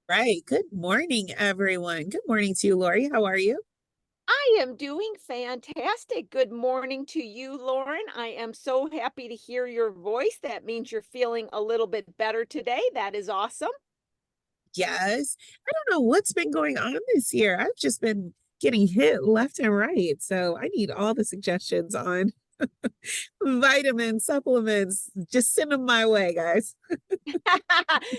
Right. Good morning, everyone. Good morning to you, Lori. How are you? I am doing fantastic. Good morning to you, Lauren. I am so happy to hear your voice. That means you're feeling a little bit better today. That is awesome. Yes. I don't know what's been going on this year. I've just been getting hit left and right. So I need all the suggestions on vitamins, supplements. Just send them my way, guys.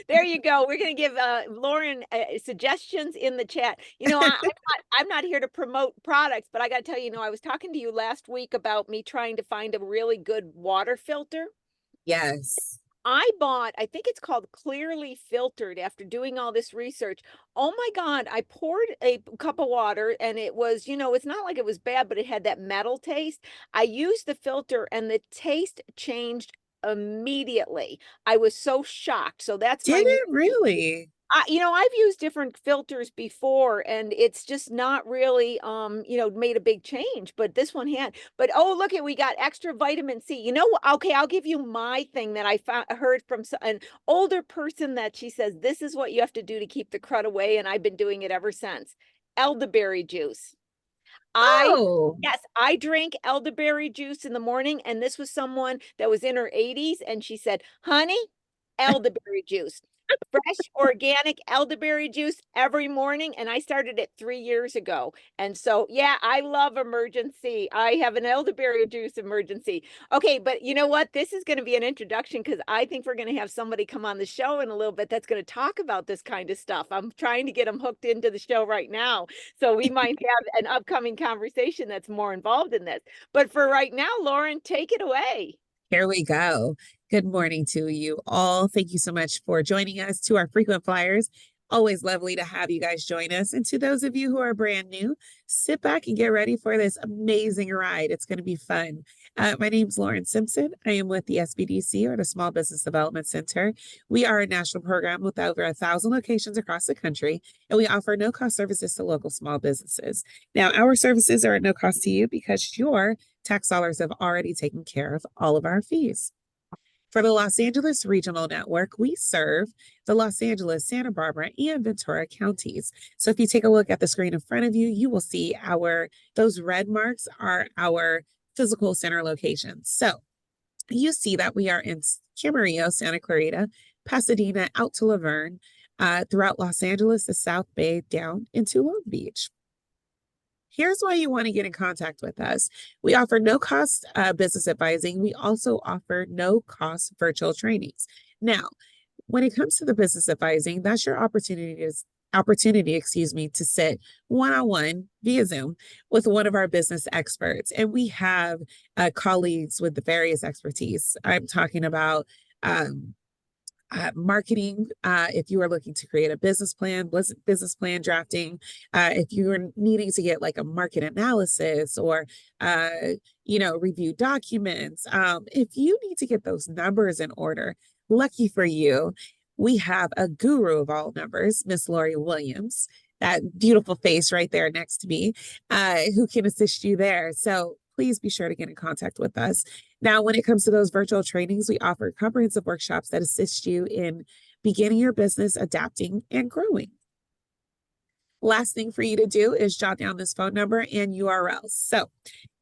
There you go. We're going to give Lauren suggestions in the chat. I'm not here to promote products, but I got to tell you, I was talking to you last week about me trying to find a really good water filter. Yes. I think it's called Clearly Filtered after doing all this research. Oh my God, I poured a cup of water and it was, it's not like it was bad, but it had that metal taste. I used the filter and the taste changed immediately. I was so shocked. So that's my Did new it really? I've used different filters before and it's just not really made a big change, but this one had. But oh, look we got extra vitamin C. Okay, I'll give you my thing that heard from an older person that she says this is what you have to do to keep the crud away and I've been doing it ever since. Elderberry juice. I Oh, Yes, I drink elderberry juice in the morning and this was someone that was in her 80s and she said, "Honey, elderberry juice. Fresh organic elderberry juice every morning." And I started it 3 years ago. And so, yeah, I love emergency. I have an elderberry juice emergency. Okay, but you know what? This is going to be an introduction because I think we're going to have somebody come on the show in a little bit that's going to talk about this kind of stuff. I'm trying to get them hooked into the show right now. So we might have an upcoming conversation that's more involved in this. But for right now, Lauren, take it away. here we go. Good morning to you all. Thank you so much for joining us to our frequent flyers. Always lovely to have you guys join us. And to those of you who are brand new, sit back and get ready for this amazing ride. It's going to be fun. My name's Lauren Simpson. I am with the SBDC, or the Small Business Development Center. We are a national program with over 1,000 locations across the country, and we offer no cost services to local small businesses. Now, our services are at no cost to you because your tax dollars have already taken care of all of our fees. For the Los Angeles Regional Network, we serve the Los Angeles, Santa Barbara, and Ventura counties. So if you take a look at the screen in front of you, you will see those red marks are our physical center locations. So you see that we are in Camarillo, Santa Clarita, Pasadena, out to Laverne, throughout Los Angeles, the South Bay, down into Long Beach. Here's why you want to get in contact with us. We offer no cost business advising. We also offer no cost virtual trainings. Now, when it comes to the business advising, that's your opportunity, to sit one-on-one via Zoom with one of our business experts. And we have colleagues with the various expertise. I'm talking about marketing, if you are looking to create a business plan drafting, if you are needing to get like a market analysis or, review documents, if you need to get those numbers in order, lucky for you, we have a guru of all numbers, Miss Lori Williams, that beautiful face right there next to me, who can assist you there. So please be sure to get in contact with us. Now, when it comes to those virtual trainings, we offer comprehensive workshops that assist you in beginning your business, adapting, and growing. Last thing for you to do is jot down this phone number and URLs. So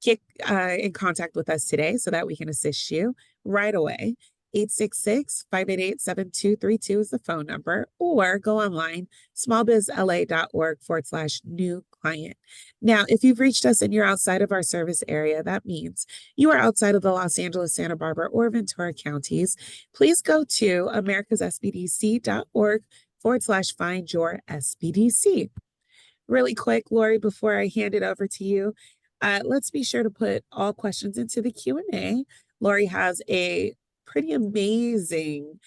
get in contact with us today so that we can assist you right away. 866-588-7232 is the phone number, or go online, smallbizla.org/new client. Now, if you've reached us and you're outside of our service area, that means you are outside of the Los Angeles, Santa Barbara, or Ventura counties. Please go to americassbdc.org/find your SBDC. Really quick, Lori, before I hand it over to you, let's be sure to put all questions into the Q&A. Lori has a pretty amazing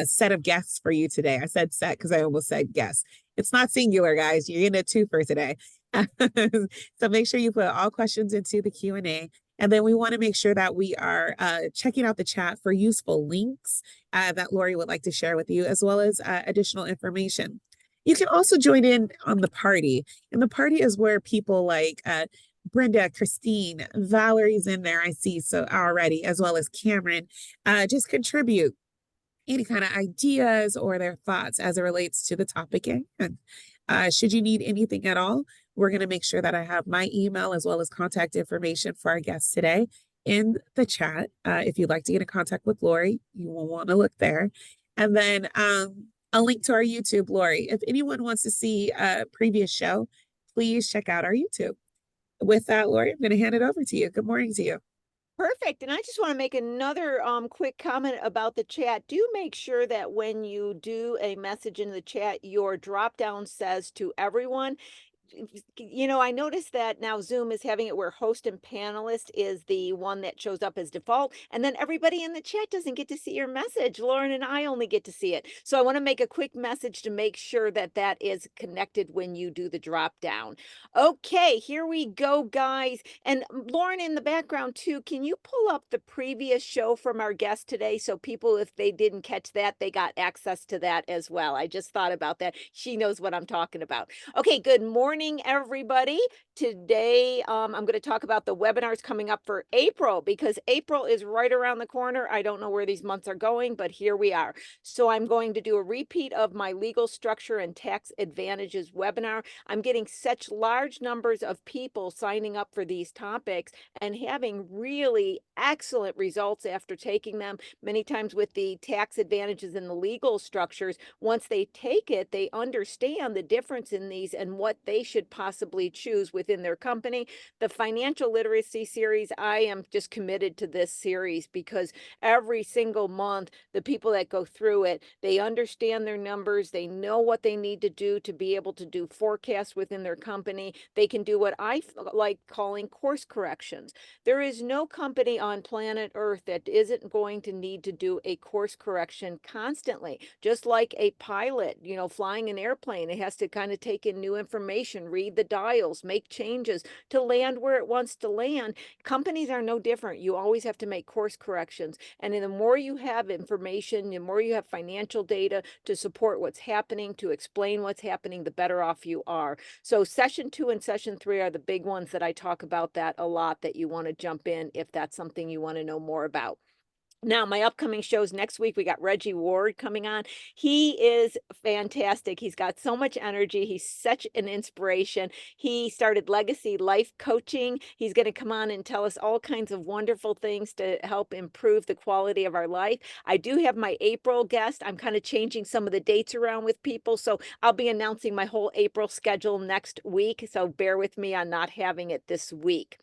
set of guests for you today. I said set because I almost said guests. It's not singular, guys. You're in a two for today. So make sure you put all questions into the Q&A. And then we want to make sure that we are checking out the chat for useful links that Lori would like to share with you, as well as additional information. You can also join in on the party. And the party is where people like Brenda, Christine, Valerie's in there, I see so already, as well as Cameron, just contribute. any kind of ideas or their thoughts as it relates to the topic at hand. Should you need anything at all, we're going to make sure that I have my email as well as contact information for our guests today in the chat. If you'd like to get in contact with Lori, you will want to look there. And then a link to our YouTube, Lori. If anyone wants to see a previous show, please check out our YouTube. With that, Lori, I'm going to hand it over to you. Good morning to you. Perfect. And I just want to make another quick comment about the chat. Do make sure that when you do a message in the chat, your drop down says to everyone. You know, I noticed that now Zoom is having it where host and panelist is the one that shows up as default, and then everybody in the chat doesn't get to see your message. Lauren and I only get to see it. So I want to make a quick message to make sure that that is connected when you do the drop down. Okay, here we go, guys. And Lauren, in the background too, can you pull up the previous show from our guest today so people, if they didn't catch that, they got access to that as well? I just thought about that. She knows what I'm talking about. Okay, good morning, everybody. Today, I'm going to talk about the webinars coming up for April because April is right around the corner. I don't know where these months are going, but here we are. So I'm going to do a repeat of my legal structure and tax advantages webinar. I'm getting such large numbers of people signing up for these topics and having really excellent results after taking them. Many times with the tax advantages and the legal structures, once they take it, they understand the difference in these and what they should possibly choose within their company. The financial literacy series, I am just committed to this series because every single month, the people that go through it, they understand their numbers, they know what they need to do to be able to do forecasts within their company. They can do what I like calling course corrections. There is no company on planet Earth that isn't going to need to do a course correction constantly. Just like a pilot, you know, flying an airplane, it has to kind of take in new information, read the dials, make changes to land where it wants to land. Companies are no different. You always have to make course corrections. And the more you have information, the more you have financial data to support what's happening, to explain what's happening, the better off you are. So session 2 and session 3 are the big ones that I talk about that a lot, that you want to jump in if that's something you want to know more about. Now, my upcoming shows next week, we got Reggie Ward coming on. He is fantastic. He's got so much energy. He's such an inspiration. He started Legacy Life Coaching. He's going to come on and tell us all kinds of wonderful things to help improve the quality of our life. I do have my April guest. I'm kind of changing some of the dates around with people, so I'll be announcing my whole April schedule next week, so bear with me on not having it this week.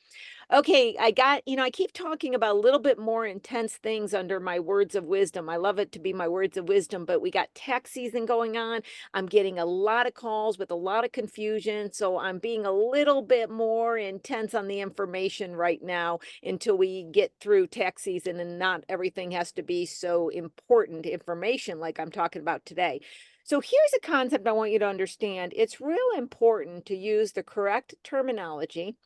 Okay, I keep talking about a little bit more intense things under my words of wisdom. I love it to be my words of wisdom, but we got tax season going on. I'm getting a lot of calls with a lot of confusion. So I'm being a little bit more intense on the information right now until we get through tax season, and not everything has to be so important information like I'm talking about today. So here's a concept I want you to understand. It's real important to use the correct terminology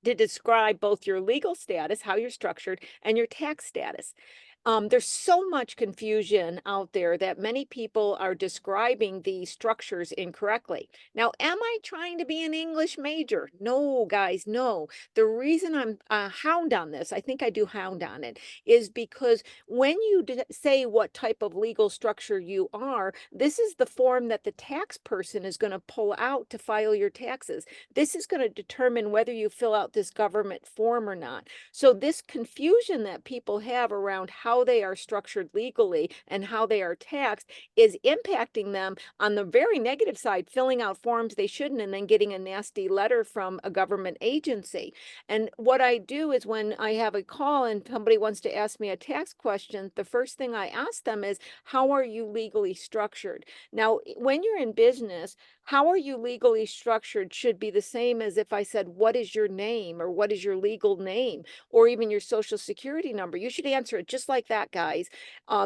to describe both your legal status, how you're structured, and your tax status. There's so much confusion out there that many people are describing the structures incorrectly. Now, am I trying to be an English major? No, guys, no. The reason I'm hound on this, I think I do hound on it, is because when you say what type of legal structure you are, this is the form that the tax person is going to pull out to file your taxes. This is going to determine whether you fill out this government form or not. So this confusion that people have around how they are structured legally and how they are taxed is impacting them on the very negative side, filling out forms they shouldn't and then getting a nasty letter from a government agency. And what I do is when I have a call and somebody wants to ask me a tax question, the first thing I ask them is, how are you legally structured? Now, when you're in business, how are you legally structured should be the same as if I said, what is your name, or what is your legal name, or even your social security number. You should answer it just like that, guys.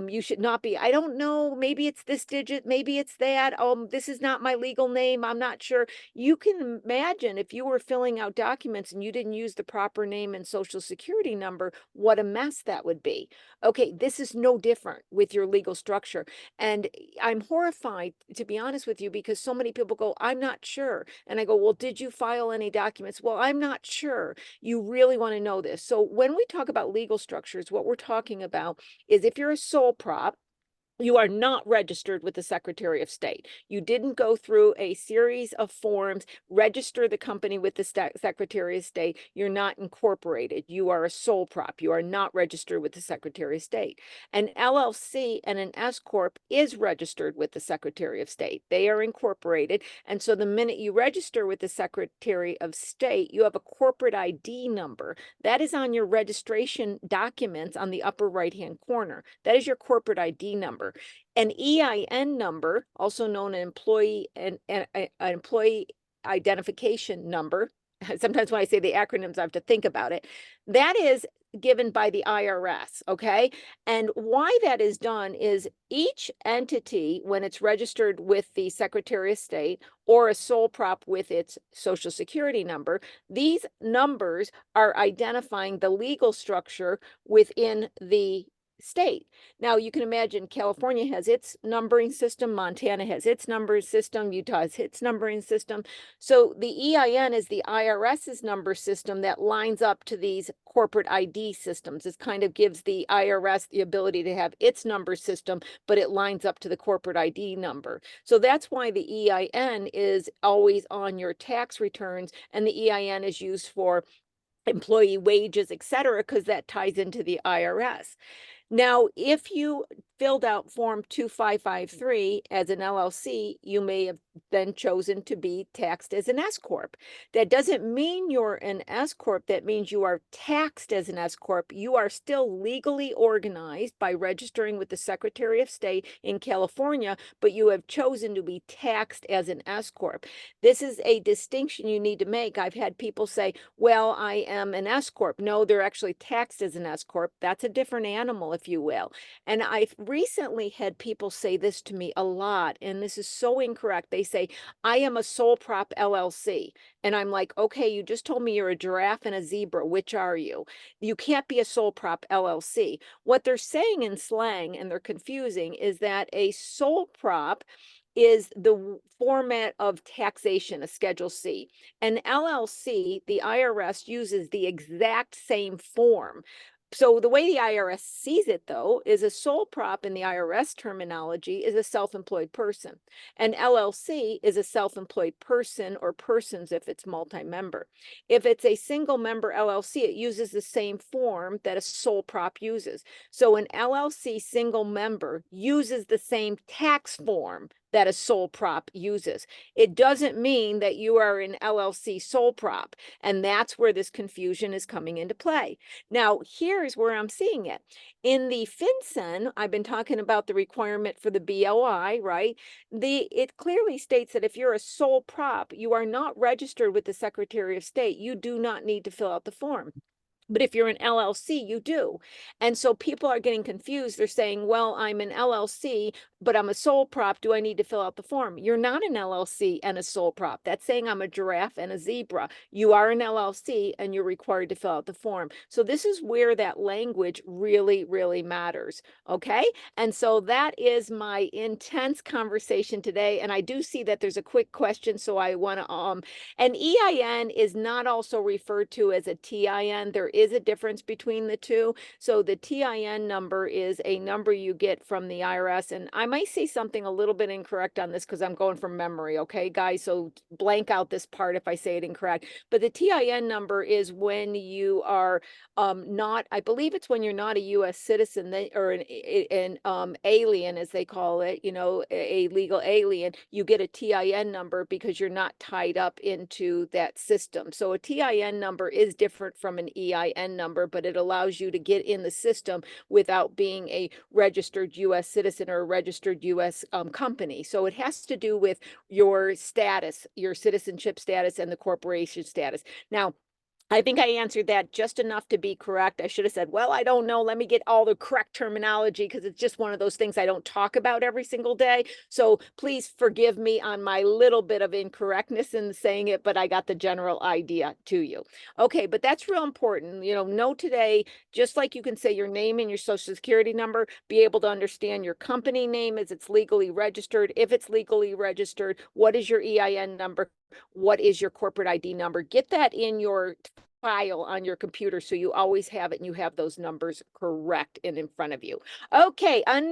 You should not be, I don't know, maybe it's this digit, maybe it's that. This is not my legal name, I'm not sure. You can imagine if you were filling out documents and you didn't use the proper name and social security number, what a mess that would be. Okay, this is no different with your legal structure. And I'm horrified, to be honest with you, because so many people go, I'm not sure. And I go, well, did you file any documents? Well, I'm not sure. You really want to know this. So when we talk about legal structures, what we're talking about is if you're a sole prop, you are not registered with the Secretary of State. You didn't go through a series of forms, register the company with the Secretary of State. You're not incorporated. You are a sole prop. You are not registered with the Secretary of State. An LLC and an S Corp is registered with the Secretary of State. They are incorporated. And so the minute you register with the Secretary of State, you have a corporate ID number. That is on your registration documents on the upper right-hand corner. That is your corporate ID number. An EIN number, also known as an employee identification number. Sometimes when I say the acronyms, I have to think about it. That is given by the IRS, okay? And why that is done is each entity, when it's registered with the Secretary of State or a sole prop with its Social Security number, these numbers are identifying the legal structure within the state. Now, you can imagine California has its numbering system, Montana has its numbering system, Utah has its numbering system. So the EIN is the IRS's number system that lines up to these corporate ID systems. This kind of gives the IRS the ability to have its number system, but it lines up to the corporate ID number. So that's why the EIN is always on your tax returns, and the EIN is used for employee wages, et cetera, because that ties into the IRS. Now, if you filled out Form 2553 as an LLC, you may have then chosen to be taxed as an S Corp. That doesn't mean you're an S Corp. That means you are taxed as an S Corp. You are still legally organized by registering with the Secretary of State in California, but you have chosen to be taxed as an S Corp. This is a distinction you need to make. I've had people say, well, I am an S Corp. No, they're actually taxed as an S Corp. That's a different animal, if you will. And I've recently had people say this to me a lot, and this is so incorrect. They say, I am a sole prop LLC. And I'm like, okay, you just told me you're a giraffe and a zebra. Which are you? You can't be a sole prop LLC. What they're saying in slang, and they're confusing, is that a sole prop is the format of taxation, a Schedule C. An LLC, the IRS uses the exact same form. So the way the IRS sees it, though, is a sole prop in the IRS terminology is a self-employed person. An LLC is a self-employed person or persons if it's multi-member. If it's a single member LLC, it uses the same form that a sole prop uses. So an LLC single member uses the same tax form that a sole prop uses. It doesn't mean that you are an LLC sole prop, and that's where this confusion is coming into play. Now, here's where I'm seeing it. In the FinCEN, I've been talking about the requirement for the BOI, right? It clearly states that if you're a sole prop, you are not registered with the Secretary of State. You do not need to fill out the form. But if you're an LLC, you do. And so people are getting confused. They're saying, well, I'm an LLC, but I'm a sole prop. Do I need to fill out the form? You're not an LLC and a sole prop. That's saying I'm a giraffe and a zebra. You are an LLC and you're required to fill out the form. So this is where that language really, really matters. Okay. And so that is my intense conversation today. And I do see that there's a quick question. So I want to, an EIN is not also referred to as a TIN. There is a difference between the two. So the TIN number is a number you get from the IRS. And I might say something a little bit incorrect on this because I'm going from memory. Okay, guys. So blank out this part if I say it incorrect. But the TIN number is when you are not, I believe it's when you're not a U.S. citizen or an alien, as they call it, you know, a legal alien, you get a TIN number because you're not tied up into that system. So a TIN number is different from an EIN number, but it allows you to get in the system without being a registered U.S. citizen or a registered U.S. Company. So it has to do with your status, your citizenship status and the corporation status. Now, I think I answered that just enough to be correct. I should have said, well, I don't know. Let me get all the correct terminology because it's just one of those things I don't talk about every single day. So please forgive me on my little bit of incorrectness in saying it, but I got the general idea to you. Okay, but that's real important. You know today, just like you can say your name and your social security number, be able to understand your company name as it's legally registered. If it's legally registered, what is your EIN number? What is your corporate ID number? Get that in your file on your computer so you always have it and you have those numbers correct and in front of you. Okay, enough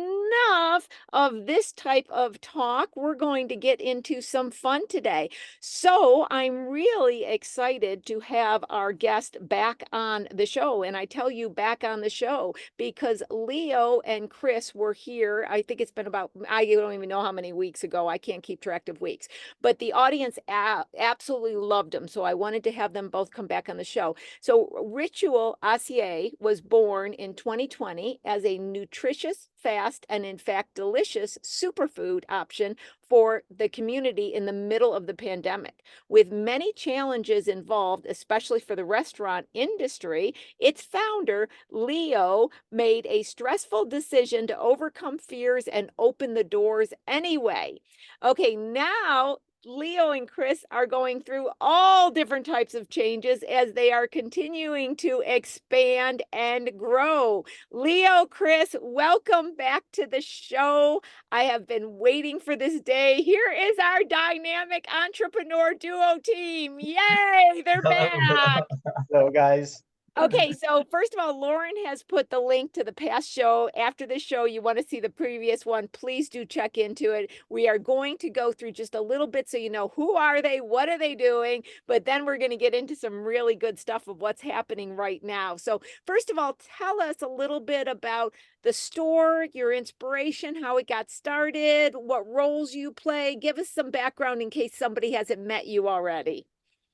enough of this type of talk. We're going to get into some fun today. So I'm really excited to have our guest back on the show. And I tell you back on the show because Leo and Cris were here. I think it's been about, I don't even know how many weeks ago. I can't keep track of weeks, but the audience absolutely loved them. So I wanted to have them both come back on the show. So Ritual Acai was born in 2020 as a nutritious, fast, and in fact, delicious superfood option for the community in the middle of the pandemic. With many challenges involved, especially for the restaurant industry, its founder, Leo, made a stressful decision to overcome fears and open the doors anyway. Okay, now Leo and Cris are going through all different types of changes as they are continuing to expand and grow. Leo, Cris, welcome back to the show. I have been waiting for this day. Here is our dynamic entrepreneur duo team. Yay, they're back. Hello, guys. Okay, so first of all, Lauren has put the link to the past show. After this show, you want to see the previous one, please do check into it. We are going to go through just a little bit so you know who are they, what are they doing, but then we're going to get into some really good stuff of what's happening right now. So first of all, tell us a little bit about the store, your inspiration, how it got started, what roles you play. Give us some background in case somebody hasn't met you already.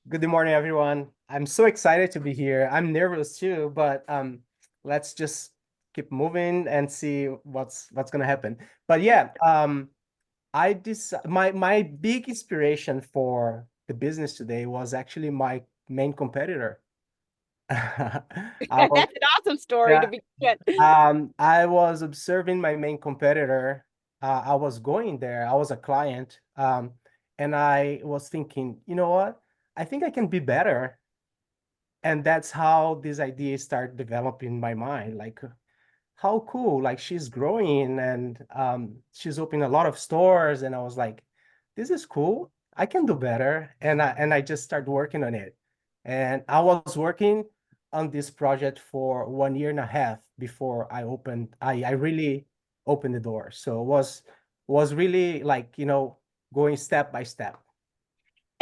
Good morning, everyone. I'm so excited to be here. I'm nervous too, but let's just keep moving and see what's gonna happen. But yeah, my big inspiration for the business today was actually my main competitor. I That's was, an awesome story yeah, to begin. I was observing my main competitor. I was going there. I was a client, and I was thinking, you know what? I think I can be better. And that's how this idea started developing in my mind. Like, how cool! Like she's growing and she's opening a lot of stores. And I was like, this is cool. I can do better. And I just started working on it. And I was working on this project for 1.5 years before I really opened the door. So it was really like, going step by step.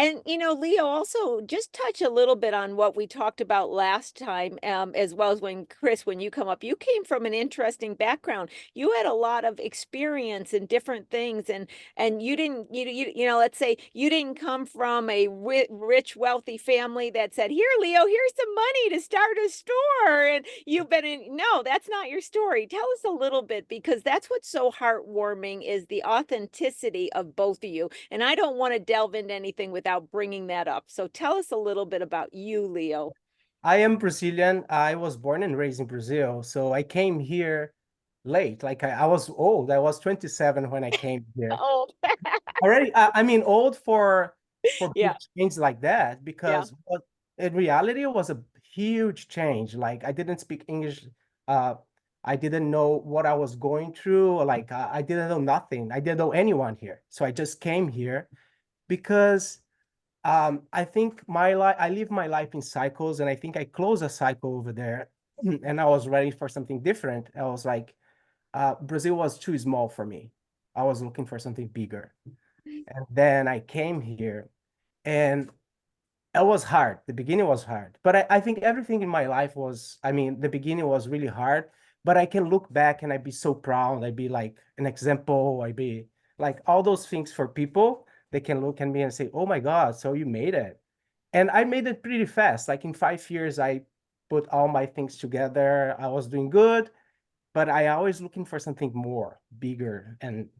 And Leo, also just touch a little bit on what we talked about last time, as well as when Cris, when you come up, you came from an interesting background. You had a lot of experience in different things, and you didn't, let's say you didn't come from a rich, wealthy family that said, "Here, Leo, here's some money to start a store," and you've been in. No, that's not your story. Tell us a little bit because that's what's so heartwarming is the authenticity of both of you. And I don't want to delve into anything without bringing that up. So tell us a little bit about you, Leo. I am Brazilian. I was born and raised in Brazil. So I came here late. Like I was old. I was 27 when I came here. Oh, Already, I mean, old for big yeah, change like that, yeah. because what in reality it was a huge change. Like I didn't speak English. Uh, I didn't know what I was going through. Like I didn't know nothing. I didn't know anyone here. So I just came here because I think I live my life in cycles, and I think I closed a cycle over there, and I was ready for something different. I was like, Brazil was too small for me. I was looking for something bigger. And then I came here, and it was hard. The beginning was hard, but I think everything in my life was, I mean, the beginning was really hard, but I can look back and I'd be so proud. I'd be like an example. I'd be like all those things for people. They can look at me and say, oh my God, so you made it. And I made it pretty fast. Like in 5 years, I put all my things together. I was doing good, but I always looking for something more, bigger, and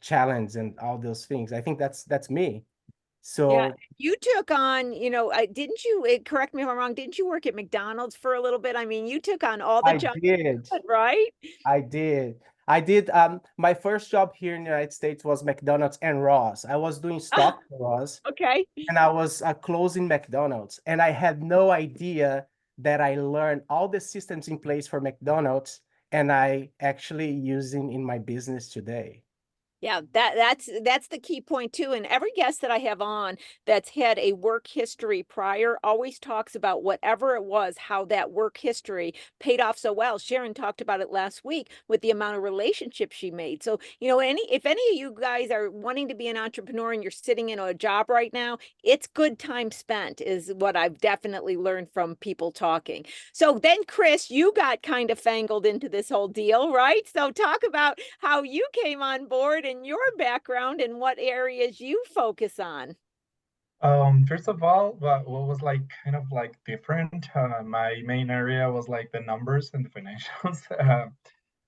challenge and all those things. I think that's me. Yeah, So you took on, didn't you, correct me if I'm wrong, didn't you work at McDonald's for a little bit? I mean, you took on all the I jobs, did. right? I did. I did. My first job here in the United States was McDonald's and Ross. I was doing Ah, stock for Ross, okay. and I was closing McDonald's, and I had no idea that I learned all the systems in place for McDonald's, and I actually using in my business today. Yeah, that's the key point too. And every guest that I have on that's had a work history prior always talks about whatever it was, how that work history paid off so well. Sharon talked about it last week with the amount of relationships she made. So, if any of you guys are wanting to be an entrepreneur and you're sitting in a job right now, it's good time spent, is what I've definitely learned from people talking. So then, Cris, you got kind of fangled into this whole deal, right? So talk about how you came on board and your background and what areas you focus on. First of all, what was like kind of like different, my main area was like the numbers and the financials.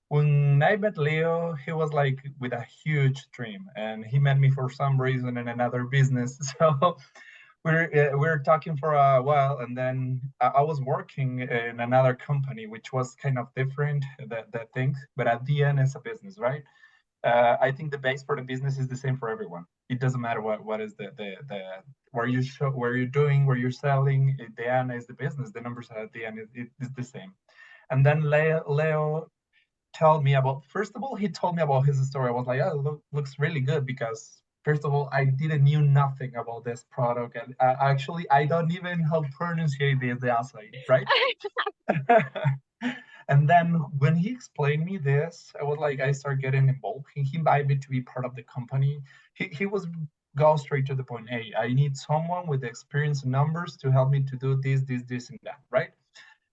When I met Leo, he was like with a huge dream, and he met me for some reason in another business. So we're talking for a while, and then I was working in another company, which was kind of different, that thing. But at the end, it's a business, right? I think the base for the business is the same for everyone. It doesn't matter what is the where you show, where you're doing, where you're selling. At the end is the business. The numbers at the end it is the same. And then Leo told me about. First of all, he told me about his story. I was like, oh, looks really good because first of all, I didn't knew nothing about this product, and actually, I don't even know how to pronounce the acai, right? And then when he explained me this, I was like, I started getting involved. He invited me to be part of the company. He was go straight to the point. Hey, I need someone with experience in numbers to help me to do this, and that, right?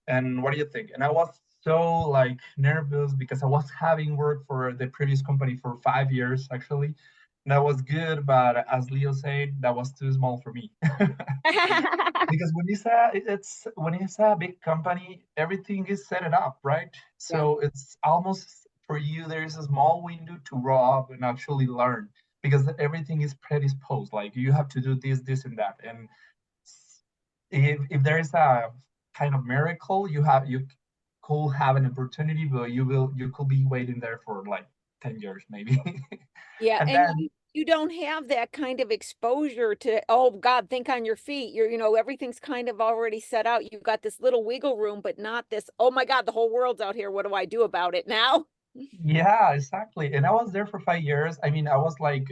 And what do you think? And I was so like nervous because I was having worked for the previous company for 5 years actually. And that was good, but as Leo said, that was too small for me. Because when it's a big company, everything is set it up, right? Yeah. So it's almost for you there is a small window to grow up and actually learn because everything is predisposed. Like you have to do this, and that. And if there is a kind of miracle, you could have an opportunity, but you could be waiting there for like 10 years maybe. Yeah, And and then you don't have that kind of exposure to, oh God, think on your feet. Everything's kind of already set out. You've got this little wiggle room, but not this, oh my God, the whole world's out here. What do I do about it now? yeah, exactly. And I was there for 5 years. I mean, I was like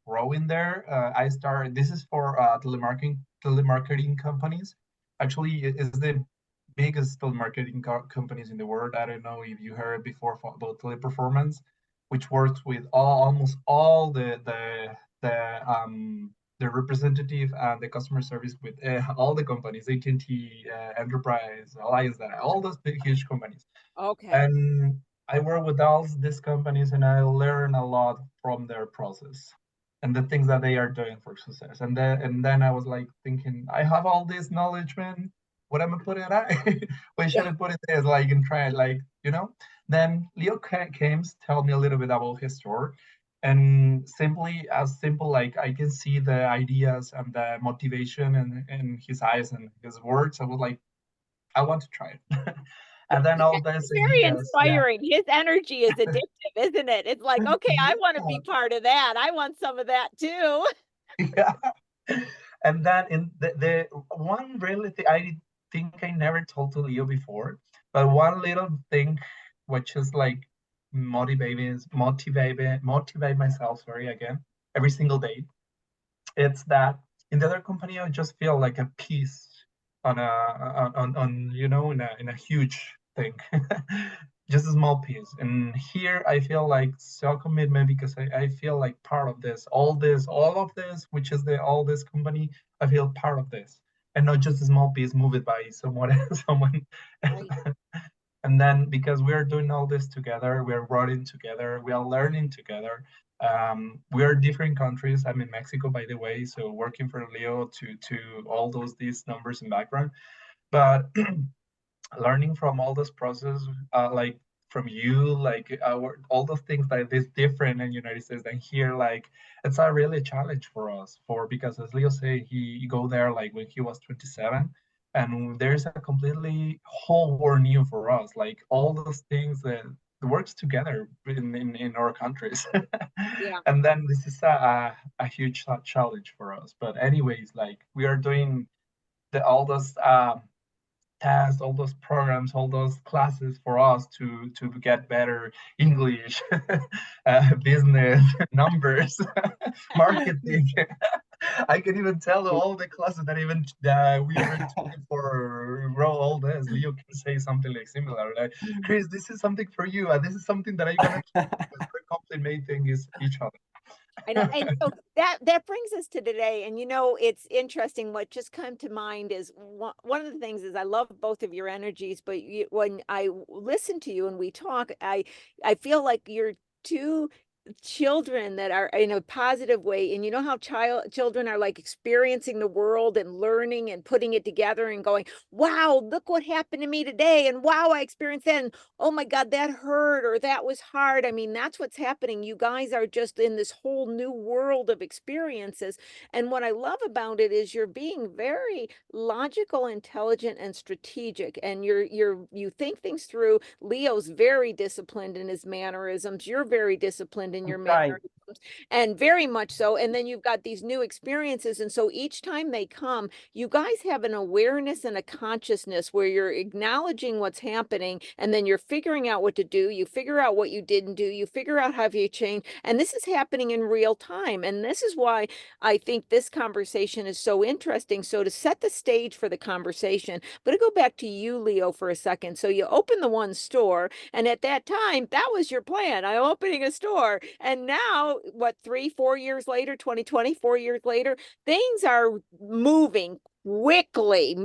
growing there. I started. This is for telemarketing companies. Actually, it is the biggest telemarketing companies in the world. I don't know if you heard before about Teleperformance, which works with almost all the representative and the customer service with all the companies, AT&T, Enterprise, Alliance, that all those big huge companies. Okay. And I work with all these companies and I learn a lot from their process and the things that they are doing for success. And then I was like thinking, I have all this knowledge, man. What am I putting it at? Where should Yeah. I put it there? Like and try it, Then Leo came, tell me a little bit about his story. And simply as simple, like I can see the ideas and the motivation in his eyes and his words. I was like, I want to try it. And then all It's these very ideas, yeah, inspiring. His energy is addictive, isn't it? It's like, okay, I want to yeah, be part of that. I want some of that too. yeah. And then in the one really thing I think I never told to Leo before, but one little thing which is like motivate myself, sorry, again, every single day. It's that in the other company I just feel like a piece on a on in a huge thing. Just a small piece. And here I feel like so commitment because I feel like part of all of this, which is the all this company, I feel part of this. And not just a small piece moved by someone someone. Right. And then because we are doing all this together, we are running together, we are learning together. We are different countries. I'm in Mexico, by the way, so working for Leo to all these numbers and background. But learning from all this process, like from you, like all those things that is different in United States than here, like it's a really challenge for us for because as Leo say, he go there like when he was 27, and there's a completely whole world new for us, like all those things that works together in our countries. Yeah. And then this is a huge challenge for us. But anyways, like we are doing all those tests, all those programs, all those classes for us to get better English, business, numbers, marketing. I can even tell all the classes that we even took for grow all this. Leo can say something like similar, like, Chris, this is something for you, and this is something that I'm gonna keep because we're complementing each other. And so that brings us to today. And it's interesting. What just came to mind is one of the things is I love both of your energies, but when I listen to you and we talk, I feel like you're two children that are in a positive way. And you know how children are like experiencing the world and learning and putting it together and going, wow, look what happened to me today, and wow, I experienced that, and oh my God, that hurt, or that was hard. I mean, that's what's happening. You guys are just in this whole new world of experiences. And what I love about it is you're being very logical, intelligent, and strategic. And you think things through. Leo's very disciplined in his mannerisms. You're very disciplined in your mannerisms, and very much so. And then you've got these new experiences. And so each time they come, you guys have an awareness and a consciousness where you're acknowledging what's happening, and then you're figuring out what to do. You figure out what you didn't do. You figure out how you change. And this is happening in real time. And this is why I think this conversation is so interesting. So to set the stage for the conversation, but to go back to you, Leo, for a second. So you open the one store, and at that time, that was your plan. I'm opening a store. And now, what, 3-4 years later, 2020, 4 years later, things are moving quickly.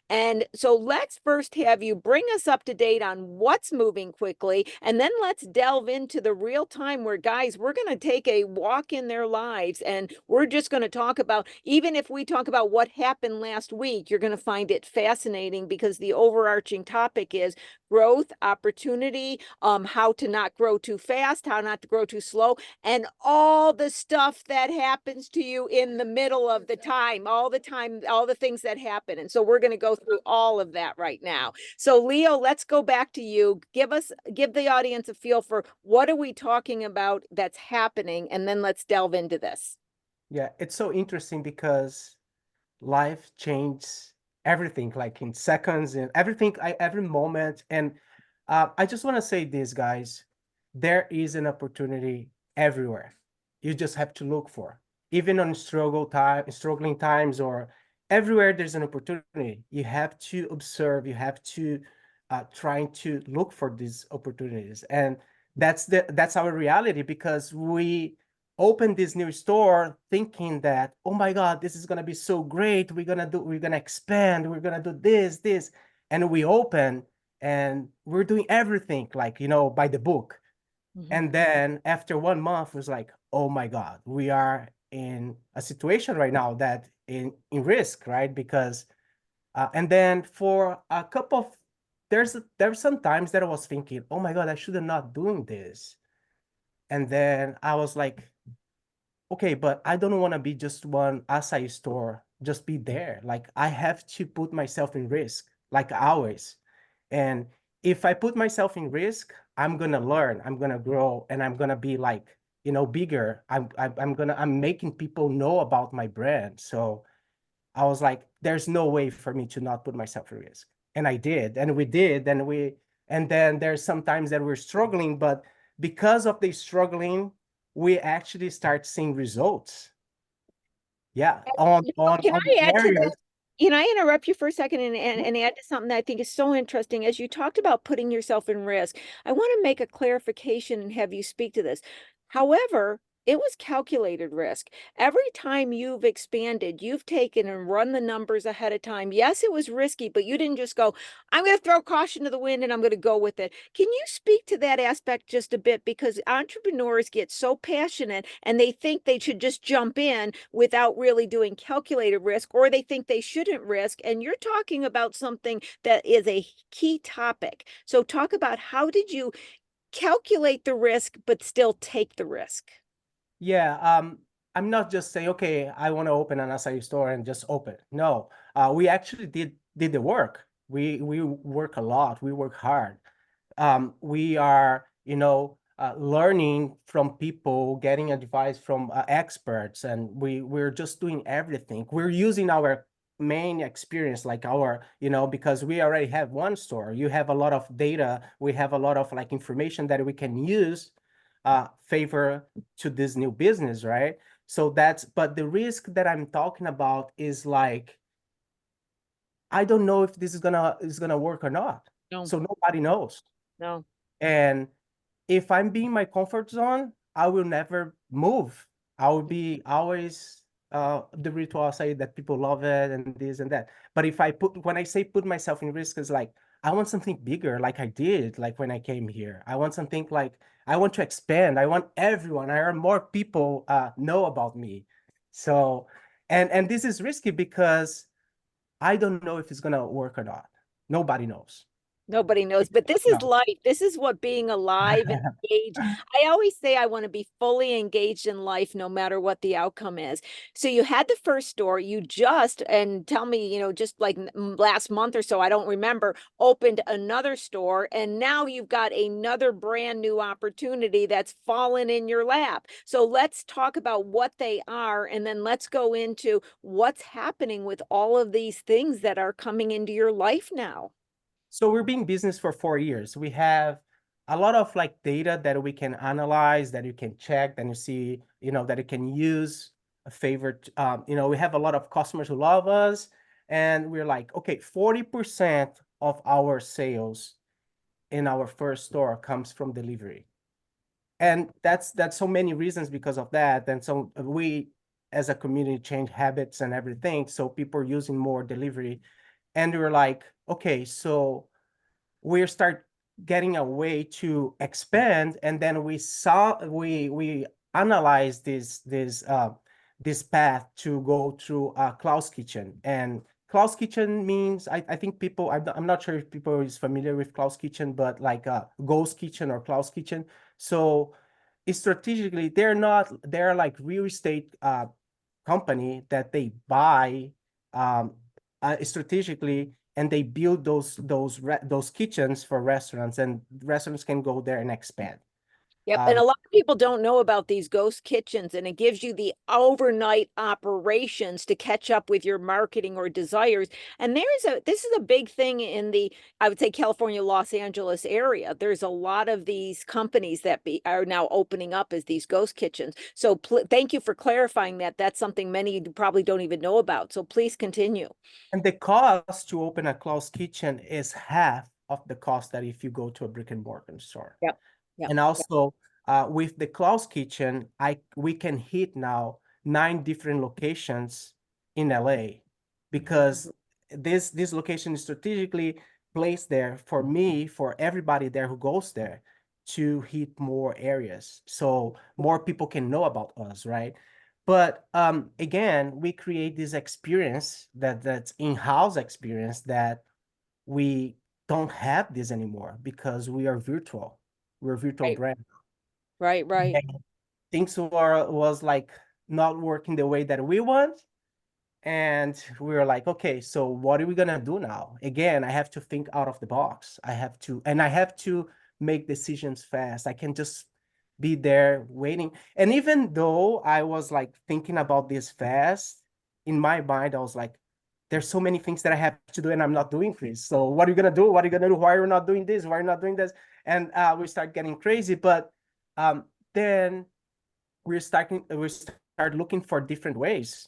And so let's first have you bring us up to date on what's moving quickly. And then let's delve into the real time where, guys, we're going to take a walk in their lives. And we're just going to talk about, even if we talk about what happened last week, you're going to find it fascinating, because the overarching topic is growth, opportunity, how to not grow too fast, how not to grow too slow, and all the stuff that happens to you in the middle of the time, all the things that happen. And so we're going to go through all of that right now. So Leo, let's go back to you. Give the audience a feel for what are we talking about that's happening, and then let's delve into this. Yeah, it's so interesting because life changes everything, like in seconds, and everything, every moment. And I just want to say this, guys, there is an opportunity everywhere. You just have to look for, even on struggling times, or everywhere there's an opportunity. You have to observe, you have to trying to look for these opportunities. And that's our reality, because we open this new store thinking that, oh my God, this is gonna be so great. We're gonna expand, we're gonna do this, and we open and we're doing everything like, by the book. Mm-hmm. And then after 1 month, it was like, oh my God, we are in a situation right now that in risk, right? Because and then for a couple of there were some times that I was thinking, oh my God, I should have not doing this. And then I was like, okay, but I don't want to be just one acai store, just be there. Like, I have to put myself in risk, like always. And if I put myself in risk, I'm gonna learn, I'm gonna grow, and I'm gonna be like, bigger. I'm making people know about my brand. So I was like, there's no way for me to not put myself in risk. And I did, and we did, and then there's sometimes that we're struggling, but because of the struggling, we actually start seeing results. Yeah, on Can I add to areas. that? Can I interrupt you for a second and add to something that I think is so interesting? As you talked about putting yourself in risk, I want to make a clarification and have you speak to this. However, it was calculated risk. Every time you've expanded, you've taken and run the numbers ahead of time. Yes, it was risky, but you didn't just go, I'm going to throw caution to the wind and I'm going to go with it. Can you speak to that aspect just a bit? Because entrepreneurs get so passionate and they think they should just jump in without really doing calculated risk, or they think they shouldn't risk. And you're talking about something that is a key topic. So talk about, how did you calculate the risk but still take the risk? Yeah, I'm not just saying, okay, I want to open an acai store and just open. No, we actually did the work. We work a lot. We work hard. We are, learning from people, getting advice from experts, and we're just doing everything. We're using our main experience, like our, because we already have one store, you have a lot of data, we have a lot of like information that we can use favor to this new business, right? So but the risk that I'm talking about is like, I don't know if this is gonna work or not. No. So nobody knows. No. And if I'm being my comfort zone, I will never move. I will be always the ritual Acai that people love it and this and that. But when I say put myself in risk, is like, I want something bigger, like I did, like when I came here. I want something like, I want to expand. I want everyone, I want more people know about me. So, and this is risky because I don't know if it's gonna work or not. Nobody knows. Nobody knows, but this is No. life. This is what being alive and engaged. I always say I want to be fully engaged in life, no matter what the outcome is. So you had the first store, you just, and tell me, just like last month or so, I don't remember, opened another store, and now you've got another brand new opportunity that's fallen in your lap. So let's talk about what they are, and then let's go into what's happening with all of these things that are coming into your life now. So we're being business for 4 years. We have a lot of like data that we can analyze, that you can check, that you see, that you can use a favorite. We have a lot of customers who love us, and we're like, okay, 40% of our sales in our first store comes from delivery, and that's so many reasons because of that. And so we, as a community, change habits and everything. So people are using more delivery, and we're like, okay, so we start getting a way to expand, and then we analyze this path to go through a cloud kitchen. And cloud kitchen means, I think people, I'm not sure if people is familiar with cloud kitchen, but like a ghost kitchen or cloud kitchen. So strategically, they're like real estate company that they buy strategically, and they build those kitchens for restaurants, and restaurants can go there and expand. Yep. And a lot of people don't know about these ghost kitchens, and it gives you the overnight operations to catch up with your marketing or desires. And this is a big thing in the, I would say, California, Los Angeles area. There's a lot of these companies that are now opening up as these ghost kitchens. So thank you for clarifying that. That's something many probably don't even know about. So please continue. And the cost to open a closed kitchen is half of the cost that if you go to a brick and mortar store. Yep. Yep. And also with the cloud kitchen, we can hit now 9 different locations in LA, because this location is strategically placed there for me, for everybody there who goes there, to hit more areas, so more people can know about us, right? But again, we create this experience that's in-house experience that we don't have this anymore, because we are virtual. We're a virtual brand. Right. And things was like not working the way that we want. And we were like, okay, so what are we gonna do now? Again, I have to think out of the box. I have to make decisions fast. I can just be there waiting. And even though I was like thinking about this fast, in my mind, I was like, there's so many things that I have to do and I'm not doing, Cris. So what are you gonna do? What are you gonna do? Why are you not doing this? Why are you not doing this? And we start getting crazy. But then we start looking for different ways.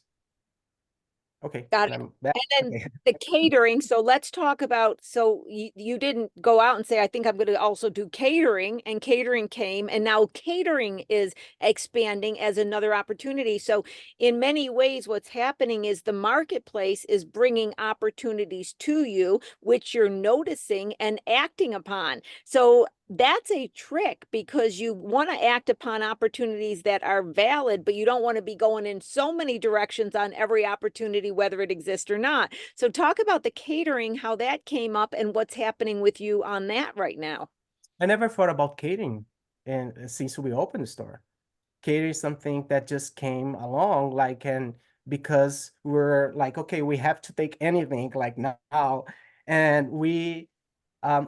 Okay. Got it. And then the catering. So let's talk about, so you didn't go out and say, I think I'm going to also do catering, and catering came, and now catering is expanding as another opportunity. So in many ways, what's happening is the marketplace is bringing opportunities to you, which you're noticing and acting upon. So that's a trick, because you want to act upon opportunities that are valid, but you don't want to be going in so many directions on every opportunity, whether it exists or not. So talk about the catering, how that came up, and what's happening with you on that right now. I never thought about catering, and since we opened the store, catering is something that just came along, like, and because we're like, okay, we have to take anything like now, and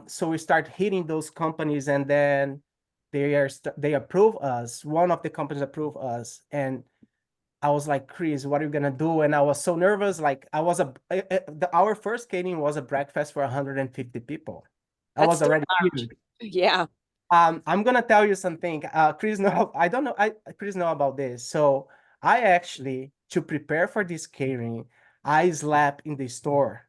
so we start hitting those companies, and then they approve us. One of the companies approve us, and I was like, Cris, what are you gonna do? And I was so nervous. Like our first catering was a breakfast for 150 people. I That's was still already large. huge. Yeah. I'm gonna tell you something. Cris know I don't know. Cris know about this. So I actually, to prepare for this catering, I slept in the store.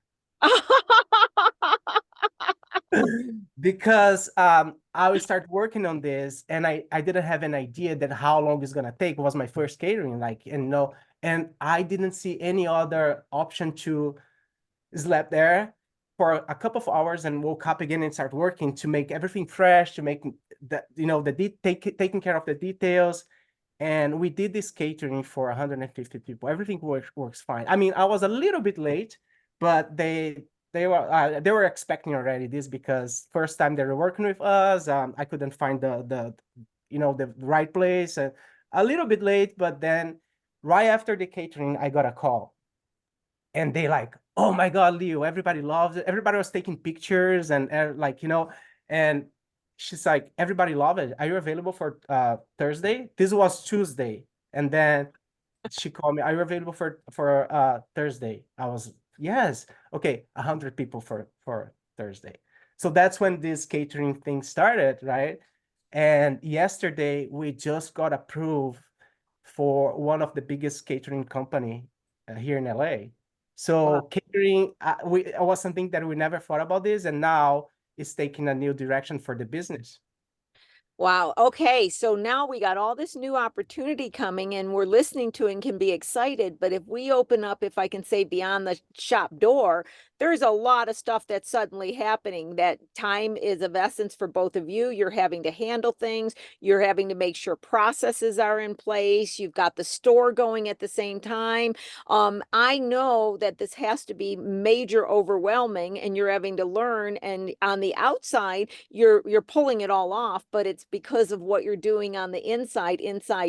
Because I will start working on this, and I didn't have an idea that how long it's gonna take. It was my first catering, like, and no, and I didn't see any other option to sleep there for a couple of hours and woke up again and start working to make everything fresh, to make the taking care of the details. And we did this catering for 150 people. Everything works fine. I mean, I was a little bit late, but they were expecting already this, because first time they were working with us. I couldn't find the right place, and a little bit late. But then right after the catering, I got a call, and they like, oh my God, Leo, everybody loves it. Everybody was taking pictures, and and she's like, everybody love it. Are you available for Thursday? This was Tuesday. And then she called me, are you available for Thursday? I was, yes. Okay, 100 people for Thursday. So that's when this catering thing started, right? And yesterday we just got approved for one of the biggest catering company here in LA. So Wow. catering was something that we never thought about this, and now it's taking a new direction for the business. Wow. Okay. So now we got all this new opportunity coming and we're listening to it and can be excited. But if we open up, if I can say beyond the shop door, there's a lot of stuff that's suddenly happening. That time is of essence for both of you. You're having to handle things. You're having to make sure processes are in place. You've got the store going at the same time. I know that this has to be major overwhelming and you're having to learn. And on the outside, you're pulling it all off, but it's because of what you're doing on the inside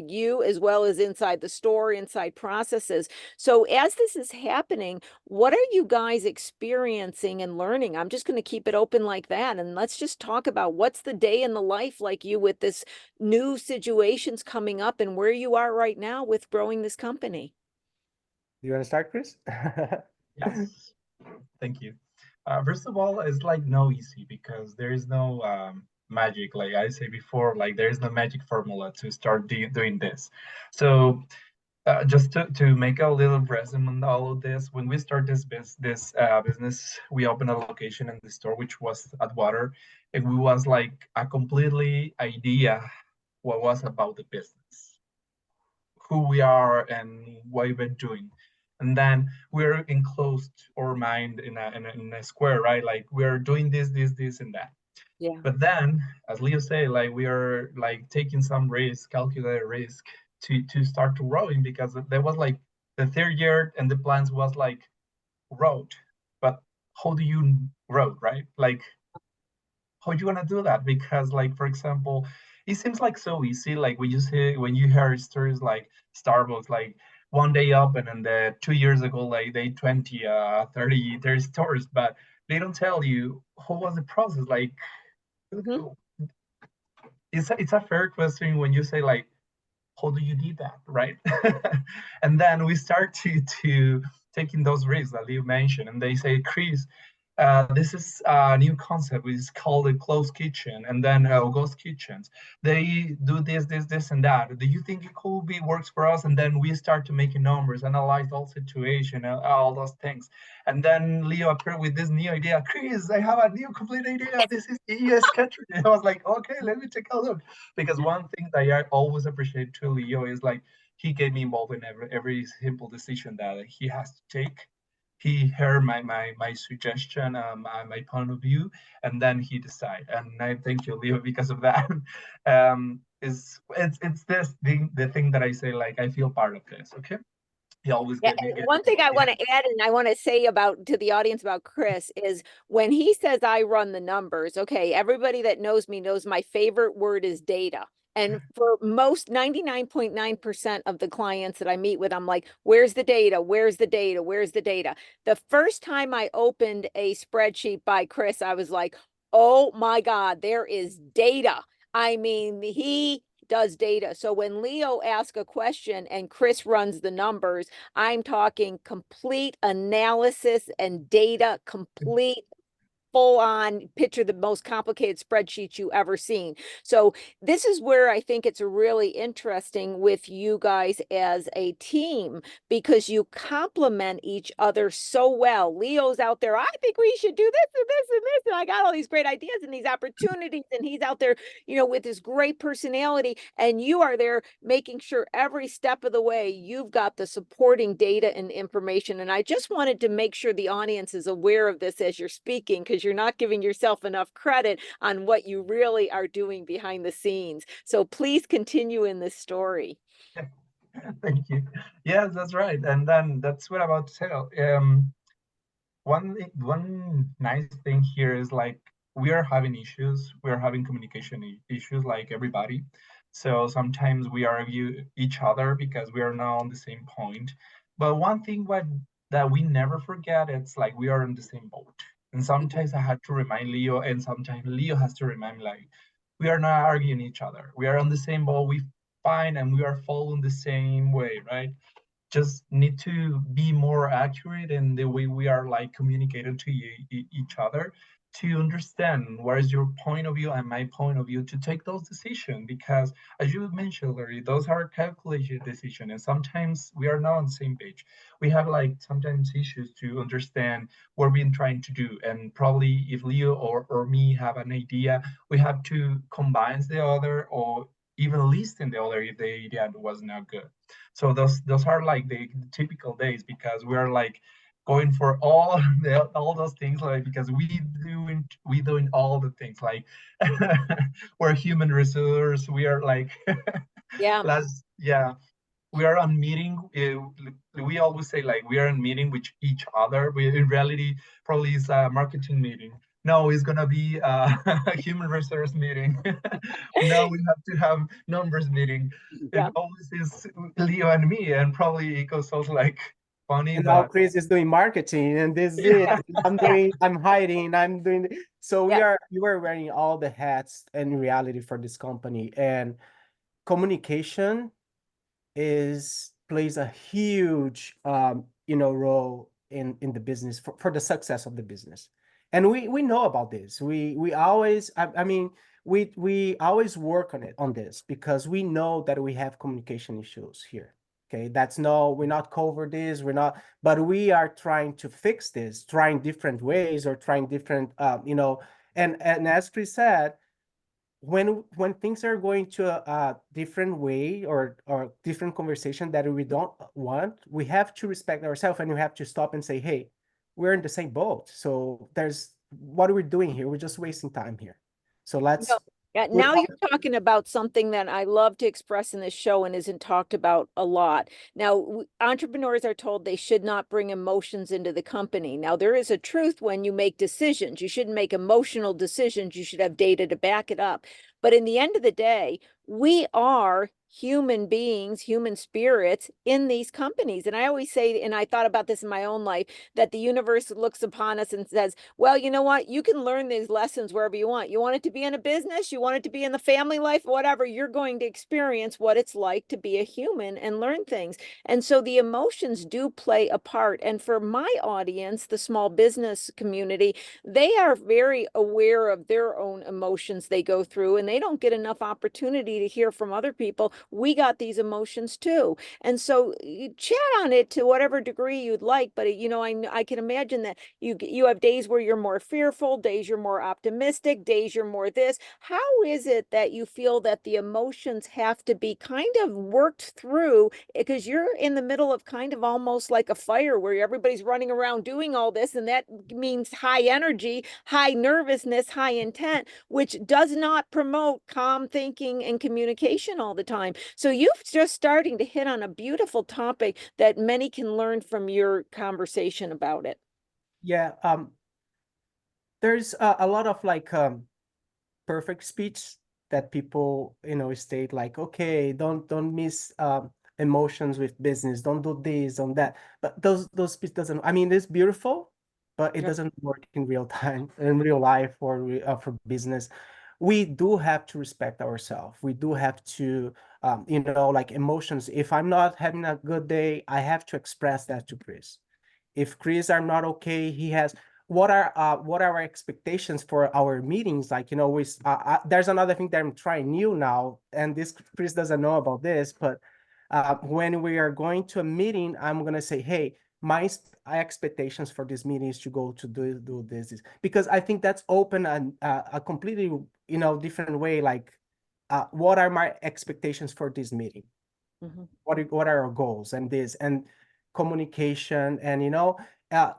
you, as well as inside the store, inside processes. So as this is happening, what are you guys experiencing and learning? I'm just going to keep it open like that. And let's just talk about what's the day in the life like you with this new situations coming up and where you are right now with growing this company. You want to start, Cris? Yes, thank you. First of all, it's like no easy because there is no magic. Like I say before, like there is no magic formula to start doing this. So just to make a little resume on all of this, when we start this business, we opened a location in the store, which was Atwater, and we was like a completely idea what was about the business, who we are and what we've been doing. And then we're enclosed our mind in a square, right? Like we're doing this, and that. Yeah. But then, as Leo said, like we are like taking some risk, calculated risk to start to growing, because there was like the third year and the plans was like road. But how do you road, right? Like how do you want to do that? Because like for example, it seems like so easy. Like when you hear stories like Starbucks, like one day open and the 2 years ago, like they 20, 30 stores, but they don't tell you how was the process. Like Mm-hmm. it's a fair question when you say like, how do you do that, right? And then we start to taking those risks that you mentioned, and they say, Cris, this is a new concept. It's called a closed kitchen, and then ghost kitchens. They do this, and that. Do you think it could be works for us? And then we start to make numbers, analyze all situation, all those things. And then Leo appeared with this new idea. Cris, I have a new complete idea. This is ES country. I was like, okay, let me take a look. Because one thing that I always appreciate to Leo is like he get me involved in every simple decision that he has to take. He heard my suggestion, my point of view, and then he decide. And I thank you, Leo, because of that. It's this thing, the thing that I say, like I feel part of this. Okay, he always Yeah, get me. and one thing I want to add and I want to say about to the audience about Cris is when he says I run the numbers, okay, everybody that knows me knows my favorite word is data. And for most 99.9% of the clients that I meet with, I'm like, where's the data? Where's the data? Where's the data? The first time I opened a spreadsheet by Cris, I was like, oh my God, there is data. I mean, he does data. So when Leo asks a question and Cris runs the numbers, I'm talking complete analysis and data, complete full on picture the most complicated spreadsheets you ever seen. So this is where I think it's really interesting with you guys as a team, because you complement each other so well. Leo's out there, I think we should do this and this and this, and I got all these great ideas and these opportunities, and he's out there, you know, with his great personality, and you are there making sure every step of the way you've got the supporting data and information. And I just wanted to make sure the audience is aware of this as you're speaking, because you're not giving yourself enough credit on what you really are doing behind the scenes. So please continue in this story. Thank you. Yes, that's right. And then that's what I'm about to tell. One nice thing here is like we are having issues. We are having communication issues like everybody. So sometimes we argue each other because we are not on the same point. But one thing that we never forget, it's like we are in the same boat. And sometimes I had to remind Leo, and sometimes Leo has to remind me, like, we are not arguing each other. We are on the same boat. We find and we are following the same way, right? Just need to be more accurate in the way we are like communicating to each other, to understand what is your point of view and my point of view, to take those decisions. Because as you mentioned, Larry, those are calculated decisions, and sometimes we are not on the same page. We have like sometimes issues to understand what we're trying to do, and probably if Leo or me have an idea, we have to combine the other or even listen the other if the idea was not good. So those are like the typical days, because we are like going for all those things, like because we doing all the things, like we're human resource. We are like Yeah. we are on meeting. We always say like we are in meeting with each other. We in reality probably is a marketing meeting. No, it's gonna be a human resource meeting. No, we have to have numbers meeting. Yeah. It always is Leo and me, and probably it goes also like funny, And now but Chris is doing marketing, and this is it. I'm hiding, I'm doing. So you are wearing all the hats in reality for this company, and communication plays a huge role in the business for the success of the business. And we know about this. We always I mean we always work on this, because we know that we have communication issues here. Okay, we're not cover this, we're not, but we are trying to fix this, trying different ways, or trying different and as Chris said, when things are going to a different way, or different conversation that we don't want, we have to respect ourselves, and we have to stop and say, hey, we're in the same boat. So what are we doing here? We're just wasting time here. So let's Yeah, now you're talking about something that I love to express in this show and isn't talked about a lot. Now, entrepreneurs are told they should not bring emotions into the company. Now, there is a truth when you make decisions. You shouldn't make emotional decisions. You should have data to back it up. But in the end of the day, we are human beings, human spirits in these companies. And I always say, and I thought about this in my own life, that the universe looks upon us and says, well, you know what? You can learn these lessons wherever you want. You want it to be in a business, you want it to be in the family life, whatever, you're going to experience what it's like to be a human and learn things. And so the emotions do play a part. And for my audience, the small business community, they are very aware of their own emotions they go through, and they don't get enough opportunity to hear from other people. We got these emotions too. And so you chat on it to whatever degree you'd like, but I can imagine that you have days where you're more fearful, days you're more optimistic, days you're more this. How is it that you feel that the emotions have to be kind of worked through, because you're in the middle of kind of almost like a fire where everybody's running around doing all this, and that means high energy, high nervousness, high intent, which does not promote calm thinking and communication all the time. So you're just starting to hit on a beautiful topic that many can learn from your conversation about it. Yeah, there's a lot of like perfect speech that people state, like, okay, don't miss emotions with business, don't do this, on that. But those speech doesn't, I mean, it's beautiful, but it doesn't work in real time, in real life, or for business. we do have to respect ourselves. We do have to, you know, like emotions. If I'm not having a good day, I have to express that to Chris. If Chris are not okay, he has what are our expectations for our meetings? Like, you know, there's another thing that I'm trying new now, and this Chris doesn't know about this, but when we are going to a meeting, I'm gonna say, hey, my expectations for this meeting is to go to do this, because I think that's open a completely, you know, different way. Like, what are my expectations for this meeting? Mhm. What are our goals and this and communication, and you know,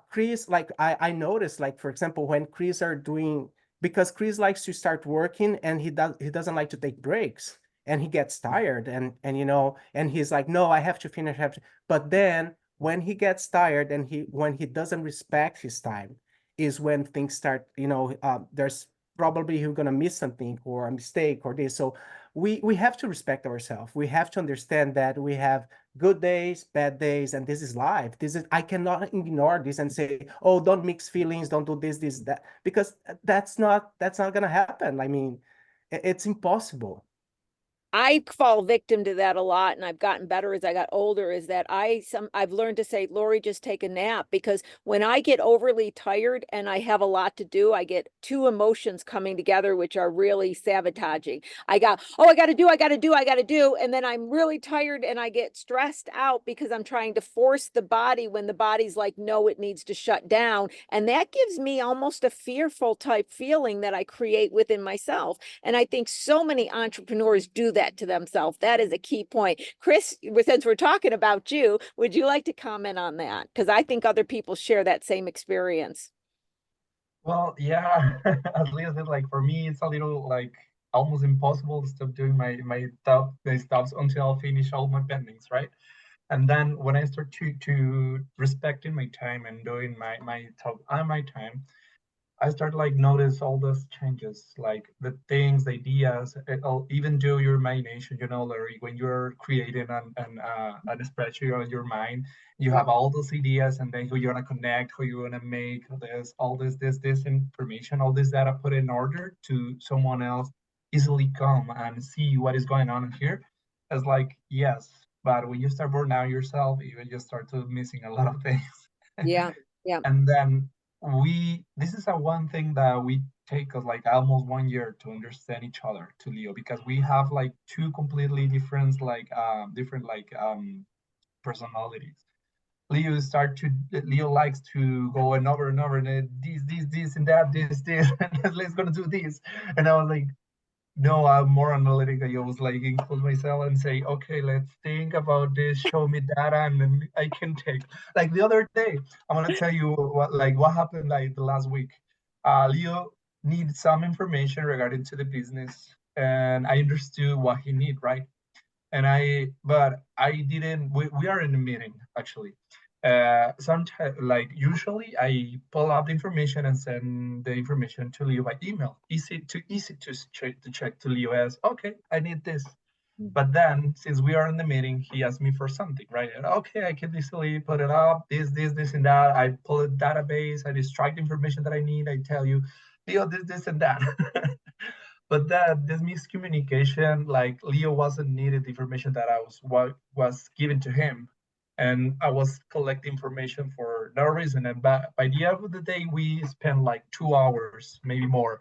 Chris, like I noticed, like for example, when Chris are doing, because Chris likes to start working and he doesn't like to take breaks, and he gets tired, and you know, and he's like, no, I have to finish, but then when he gets tired and when he doesn't respect his time is when things start, you know, there's probably he's gonna miss something or a mistake or this. So we have to respect ourselves. We have to understand that we have good days, bad days, and this is life. This is, I cannot ignore this and say, oh, don't mix feelings, don't do this, that, because that's not gonna happen. I mean, it's impossible. I fall victim to that a lot, and I've gotten better as I got older, is that I've learned to say, Lori, just take a nap, because when I get overly tired and I have a lot to do, I get two emotions coming together, which are really sabotaging. I got, oh, I got to do, I got to do, I got to do. And then I'm really tired and I get stressed out because I'm trying to force the body when the body's like, no, it needs to shut down. And that gives me almost a fearful type feeling that I create within myself. And I think so many entrepreneurs do that to themselves. That is a key point. Cris, since we're talking about you, would you like to comment on that? Because I think other people share that same experience. Well, yeah, at least like for me, it's a little like almost impossible to stop doing my stops until I'll finish all my pendings, right? And then when I start to respecting my time and doing my top on my time, I start like notice all those changes, like the things, the ideas, even do your imagination, you know, Larry, when you're creating an spreadsheet on your mind, you have all those ideas and then who you want to connect, who you want to make this, all this information, all this data put in order to someone else easily come and see what is going on here. It's like, yes, but when you start burning out yourself, you just start to missing a lot of things. Yeah. Yeah. And then this is a one thing that we take us like almost 1 year to understand each other, to Leo, because we have like two completely different personalities. Leo likes to go and over and this and that, this and let's gonna do this. And I was like, no, I'm more analytical. I was like include myself and say, okay, let's think about this, show me data, and then I can take. Like the other day, I'm gonna tell you what happened like the last week. Leo needs some information regarding to the business, and I understood what he need, right? But I didn't. We are in a meeting actually. Sometimes, like usually, I pull up the information and send the information to Leo by email. Easy to check to Leo as okay, I need this. But then, since we are in the meeting, he asked me for something, right? And okay, I can easily put it up, this, and that. I pull a database, I extract the information that I need. I tell you, Leo, this, and that. But that this miscommunication, like Leo wasn't needed the information that I was given to him, and I was collecting information for no reason. And by the end of the day, we spent like 2 hours, maybe more,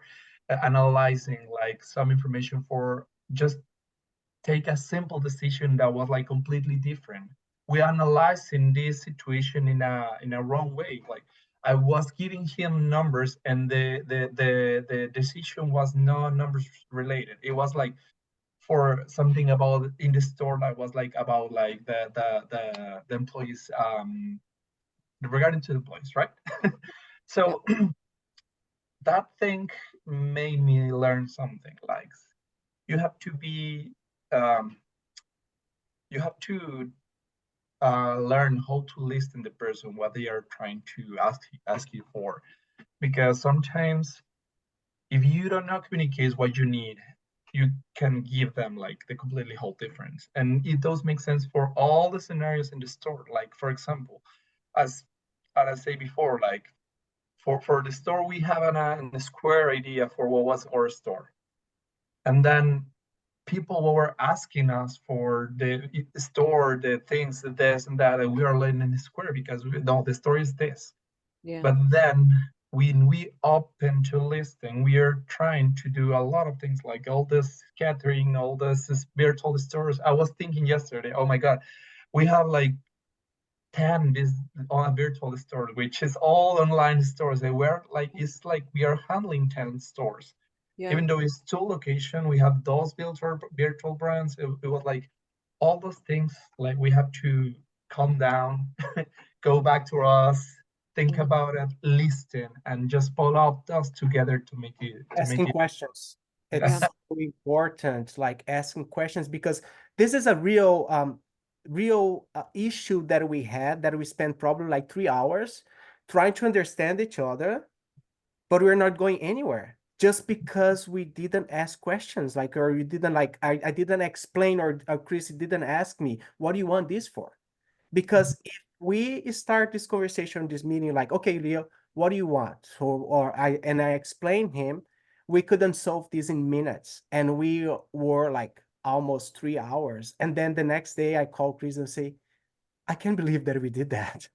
analyzing like some information for just take a simple decision that was like completely different. We analyzing this situation in a wrong way. Like I was giving him numbers, and the decision was no numbers related. It was like for something about in the store that was like about like the employees regarding to the employees, right? So that thing made me learn something like you have to be um, you have to learn how to listen the person what they are trying to ask you for, because sometimes if you don't know communicate what you need, you can give them like the completely whole difference, and it does make sense for all the scenarios in the store. Like for example, as I said before, like for the store we have a square idea for what was our store. And then people were asking us for the store, the things, this and that, and we are letting in square because we know the store is this. Yeah. But then when we open to listing, we are trying to do a lot of things like all this catering, all this virtual stores. I was thinking yesterday, oh my God, we have like 10 on a virtual store, which is all online stores. They were like, it's like we are handling 10 stores. Yeah. Even though it's two location, we have those virtual brands. It was like all those things, like we have to calm down, go back to us, think about it, listen, and just follow up those together to make Asking it. questions. Yeah. It's so important, like asking questions, because this is a real issue that we had, that we spent probably like 3 hours trying to understand each other, but we're not going anywhere just because we didn't ask questions, like, or you didn't like, I didn't explain, or Cris didn't ask me, what do you want this for? Because if we start this conversation, this meeting, like, okay, Leo, what do you want? Or I explained him, we couldn't solve this in minutes. And we were like almost 3 hours. And then the next day I call Cris and say, I can't believe that we did that.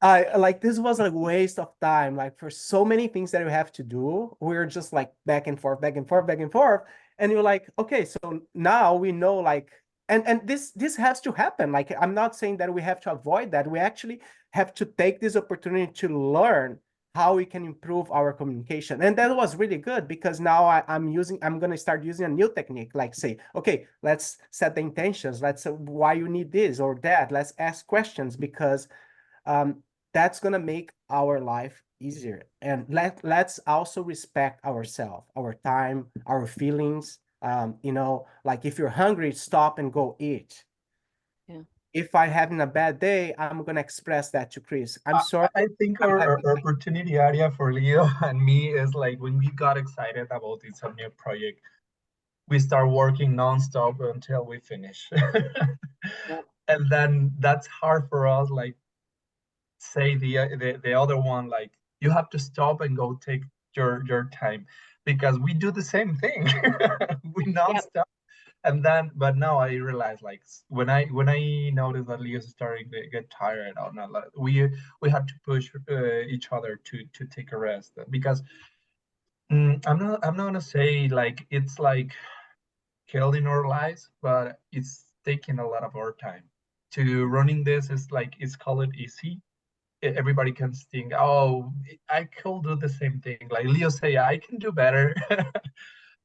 I like, this was a waste of time. Like, for so many things that we have to do, we're just like back and forth, back and forth, back and forth. And you're like, okay, so now we know, like, and this has to happen. Like, I'm not saying that we have to avoid that. We actually have to take this opportunity to learn how we can improve our communication. And that was really good, because now I'm going to start using a new technique, like say, okay, let's set the intentions. Let's why you need this or that. Let's ask questions, because that's going to make our life easier. And let's also respect ourselves, our time, our feelings. Like, if you're hungry, stop and go eat. Yeah. If I'm having a bad day, I'm going to express that to Cris. I'm sorry. I think our opportunity area for Leo and me is like, when we got excited about this new project, we start working nonstop until we finish. And then that's hard for us, like, say the other one, like, you have to stop and go take your time, because we do the same thing. We nonstop. And then, but now I realize, like, when I noticed that Leo's starting to get tired, or not, like, we had to push each other to take a rest, because I'm not gonna say like it's like killing our lives, but it's taking a lot of our time. To running this is like, it's called easy. Everybody can think, oh, I could do the same thing. Like Leo say, I can do better.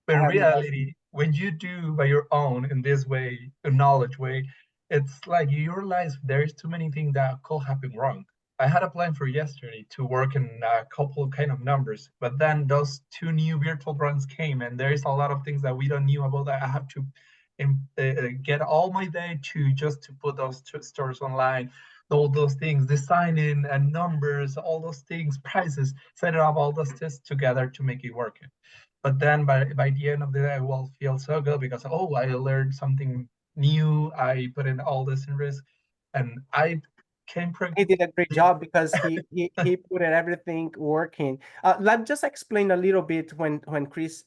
But in reality, when you do by your own in this way, a knowledge way, it's like you realize there's too many things that could happen wrong. I had a plan for yesterday to work in a couple of kind of numbers, but then those two new virtual brands came, and there's a lot of things that we don't knew about that I have to get all my day to put those stores online, all those things, designing and numbers, all those things, prices, set it up, all those tests together to make it work. But then by the end of the day, I will feel so good, because, oh, I learned something new. I put in all this in risk, and I came. He did a great job, because he put everything working. Let me just explain a little bit when Cris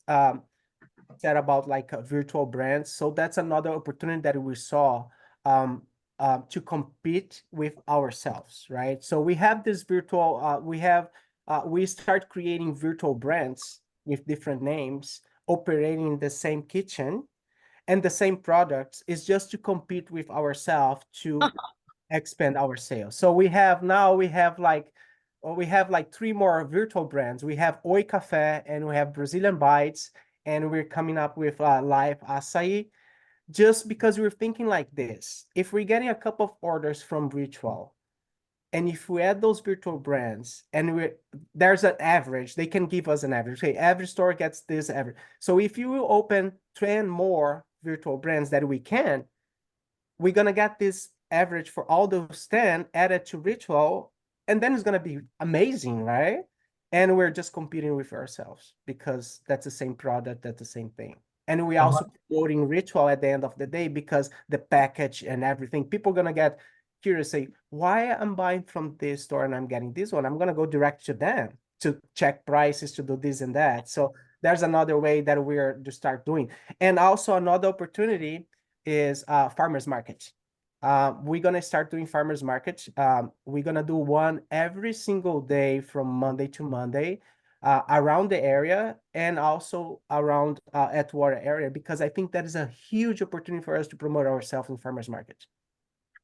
said about like virtual brands. So that's another opportunity that we saw to compete with ourselves, right? So we have this virtual, we start creating virtual brands with different names, operating in the same kitchen and the same products, is just to compete with ourselves to expand our sales. So we have like 3 more virtual brands. We have Oi Café, and we have Brazilian Bites, and we're coming up with Live Acai, just because we're thinking like this. If we're getting a couple of orders from Ritual, and if we add those virtual brands, and there's an average, they can give us an average. Okay, every store gets this average. So if you open 10 more virtual brands that we're gonna get this average for all those 10 added to Ritual, and then it's gonna be amazing, right? And we're just competing with ourselves, because that's the same product, that's the same thing. And we also promoting Ritual at the end of the day, because the package and everything, people are gonna get curious, say, why I'm buying from this store and I'm getting this one? I'm gonna go direct to them to check prices, to do this and that. So there's another way that we're to start doing. And also another opportunity is farmers market. We're gonna start doing farmers market. We're gonna do one every single day from Monday to Monday, around the area and also around Atwater area, because I think that is a huge opportunity for us to promote ourselves in farmers market.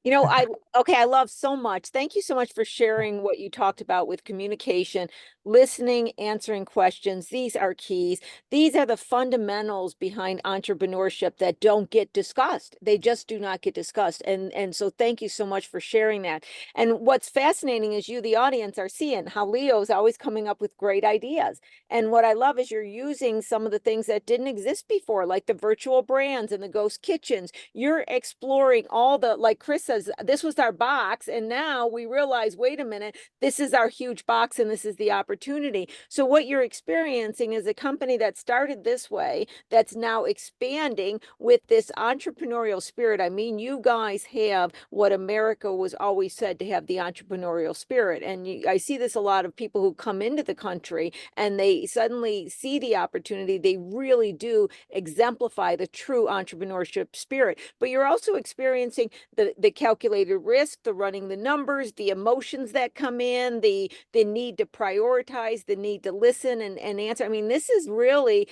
You know, I love so much. Thank you so much for sharing what you talked about with communication, listening, answering questions. These are keys. These are the fundamentals behind entrepreneurship that don't get discussed. They just do not get discussed. And so thank you so much for sharing that. And what's fascinating is you, the audience, are seeing how Leo's always coming up with great ideas. And what I love is you're using some of the things that didn't exist before, like the virtual brands and the ghost kitchens. You're exploring all the, like Cris says, this was our box, and now we realize, wait a minute, this is our huge box and this is the opportunity. So what you're experiencing is a company that started this way that's now expanding with this entrepreneurial spirit. I mean, you guys have what America was always said to have, the entrepreneurial spirit. And I see this a lot of people who come into the country and they suddenly see the opportunity. They really do exemplify the true entrepreneurship spirit. But you're also experiencing the calculated risk, the running the numbers, the emotions that come in, the need to prioritize, the need to listen and answer. I mean, this is really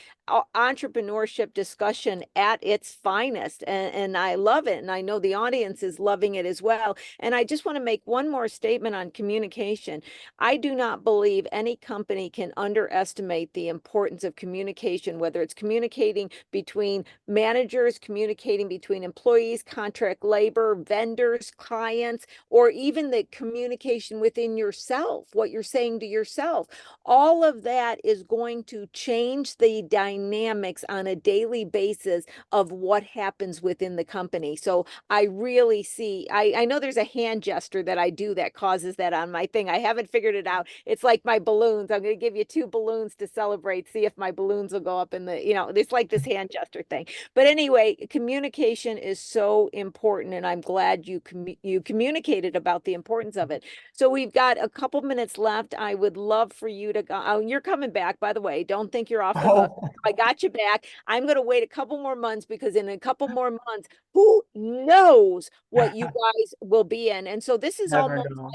entrepreneurship discussion at its finest. And I love it. And I know the audience is loving it as well. And I just want to make one more statement on communication. I do not believe any company can underestimate the importance of communication, whether it's communicating between managers, communicating between employees, contract labor, vendors, clients, or even the communication within yourself, what you're saying to yourself. All of that is going to change the dynamics on a daily basis of what happens within the company. So I really see, I know there's a hand gesture that I do that causes that on my thing. I haven't figured it out. It's like my balloons. I'm going to give you 2 balloons to celebrate. See if my balloons will go up in the, it's like this hand gesture thing. But anyway, communication is so important, and I'm glad you communicated about the importance of it. So we've got a couple minutes left. I would love for you to go. Oh, you're coming back, by the way. Don't think you're off the hook. Oh, I got you back. I'm going to wait a couple more months, because in a couple more months, who knows what you guys will be in. And so this is never almost know.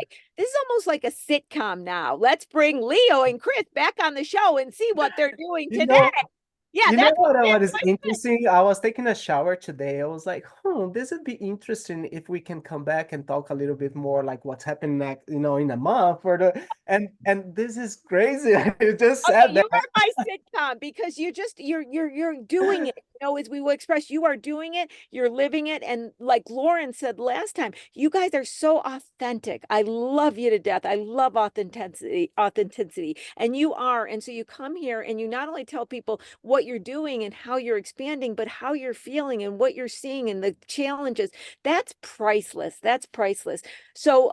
like a sitcom now. Let's bring Leo and Cris back on the show and see what they're doing You today. know, Yeah, you know that's what is interesting? I was taking a shower today. I was like, this would be interesting if we can come back and talk a little bit more like what's happening next, in a month or and this is crazy. You just okay, said you that. are my sitcom, because you're doing it. As we will express, you are doing it, you're living it. And like Lauren said last time, you guys are so authentic. I love you to death. I love authenticity. And you are. And so you come here and you not only tell people what you're doing and how you're expanding, but how you're feeling and what you're seeing and the challenges. That's priceless. That's priceless. So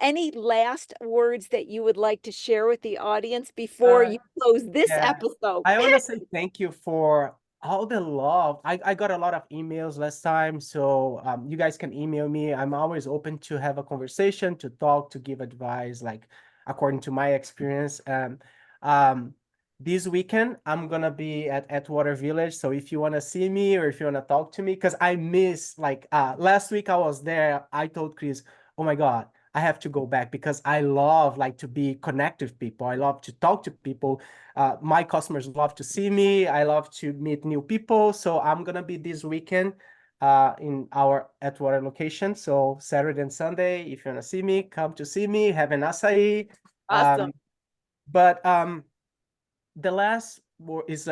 any last words that you would like to share with the audience before you close this Yeah, episode? I want to say thank you for all the love. I got a lot of emails last time, so you guys can email me. I'm always open to have a conversation, to talk, to give advice, like according to my experience. Um, this weekend I'm gonna be at Atwater Village. So if you want to see me or if you want to talk to me, because I miss last week I was there. I told Cris, oh my God, I have to go back because I love like to be connect with people. I love to talk to people. My customers love to see me. I love to meet new people. So I'm gonna be this weekend in our Atwater location. So Saturday and Sunday, if you wanna see me, come to see me, have an acai. Awesome. But the last word is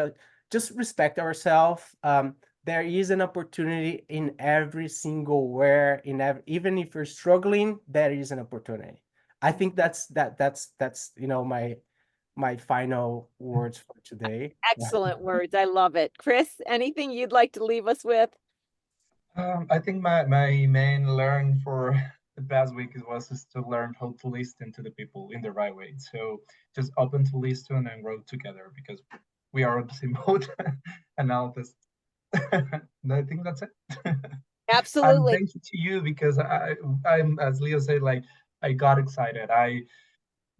just respect ourselves. There is an opportunity in every single where, even if you're struggling, there is an opportunity. I think that's my final words for today. Excellent words. I love it. Cris, anything you'd like to leave us with? I think my main learn for the past week was just to learn how to listen to the people in the right way. So just open to listen and grow together, because we are on the same boat and all this. I think that's it. And Absolutely. thank you to you, because I'm, as Leo said, like I got excited.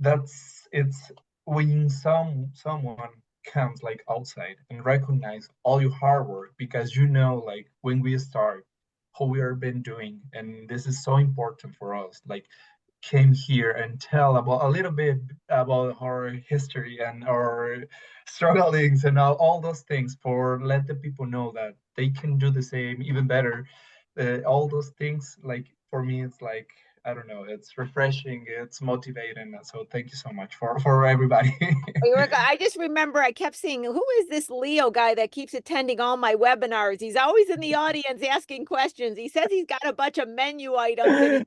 It's when someone comes like outside and recognize all your hard work, because you know, like when we start, how we are been doing, and this is so important for us. Like came here and tell about a little bit about our history and our strugglings and all those things, for let the people know that they can do the same, even better. All those things, like for me, it's like, I don't know, it's refreshing, it's motivating. So thank you so much for everybody. I just remember I kept saying, who is this Leo guy that keeps attending all my webinars? He's always in the audience asking questions. He says he's got a bunch of menu items and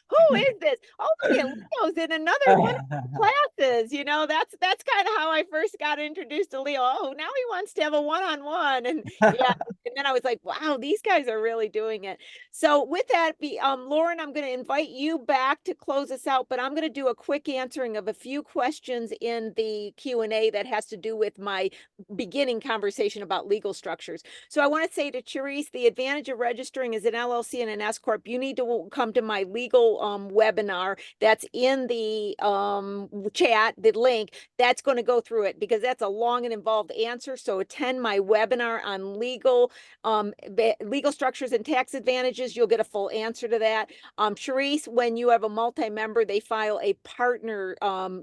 who is this? Oh, look at Leo's in another one of the classes. You know, that's kind of how I first got introduced to Leo. Oh, now he wants to have a one-on-one. And yeah, and then I was like, wow, these guys are really doing it. So with that, Lauren, I'm going to invite you back to close us out, but I'm going to do a quick answering of a few questions in the Q&A that has to do with my beginning conversation about legal structures. So I want to say to Cris, the advantage of registering as an LLC and an S Corp, you need to come to my legal webinar that's in the chat, the link. That's going to go through it because that's a long and involved answer. So attend my webinar on legal structures and tax advantages. You'll get a full answer to that. Cris, when you have a multi-member, they file a partner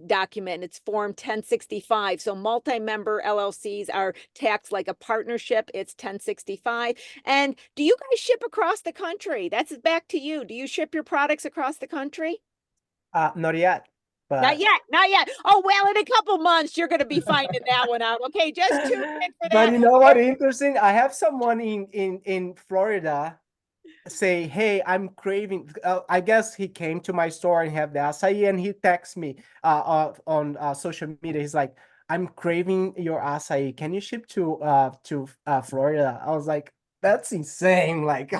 document. It's Form 1065. So multi-member LLCs are taxed like a partnership. It's 1065. And do you guys ship across the country? That's back to you. Do you ship your products across the country? Not yet. But Not yet, not yet. Oh, well, in a couple months, you're going to be finding that one out. Okay, just tune in for that. But you know what? Interesting. I have someone in Florida say, "Hey, I'm craving." I guess he came to my store and have the acai, and he texts me on social media. He's like, "I'm craving your acai. Can you ship to Florida?" I was like, "That's insane!" Like.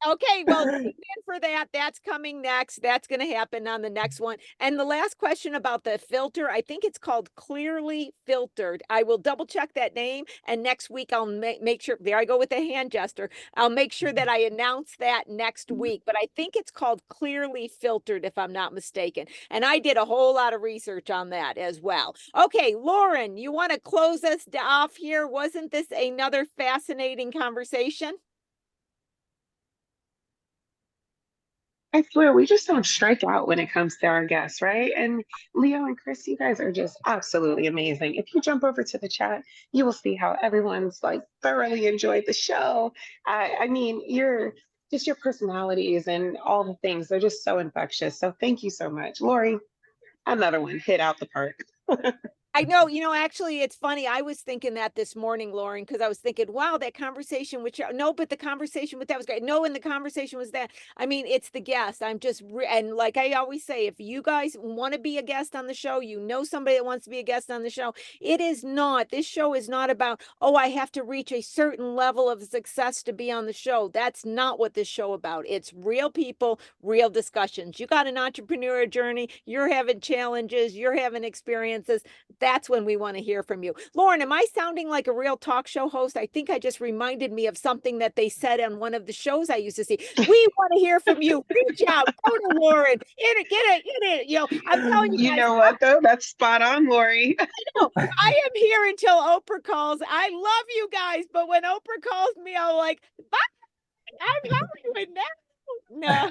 Okay, well, tune in for that. That's coming next. That's going to happen on the next one. And the last question about the filter, I think it's called Clearly Filtered. I will double check that name. And next week, I'll make sure, there I go with the hand gesture. I'll make sure that I announce that next week. But I think it's called Clearly Filtered, if I'm not mistaken. And I did a whole lot of research on that as well. Okay, Lauren, you want to close us off here? Wasn't this another fascinating conversation? I swear, we just don't strike out when it comes to our guests, right? And Leo and Cris, you guys are just absolutely amazing. If you jump over to the chat, you will see how everyone's like thoroughly enjoyed the show. I mean, your personalities and all the things, they're just so infectious. So thank you so much. Lori, another one hit out the park. I know, actually, it's funny. I was thinking that this morning, Lauren, because I was thinking, wow, that conversation with no, but the conversation with that was great. No, and the conversation was that. I mean, it's the guest. I'm just, and like I always say, if you guys want to be a guest on the show, somebody that wants to be a guest on the show. It is not, this show is not about, oh, I have to reach a certain level of success to be on the show. That's not what this show about. It's real people, real discussions. You got an entrepreneurial journey, you're having challenges, you're having experiences. That's when we want to hear from you. Lauren, am I sounding like a real talk show host? I think I just reminded me of something that they said on one of the shows I used to see. We want to hear from you. Reach out. Go to Lauren. Get it. I'm telling you guys. You know what, though? That's spot on, Lori. I know. I am here until Oprah calls. I love you guys, but when Oprah calls me, I'm like, bye. I'm Hollywood now. No.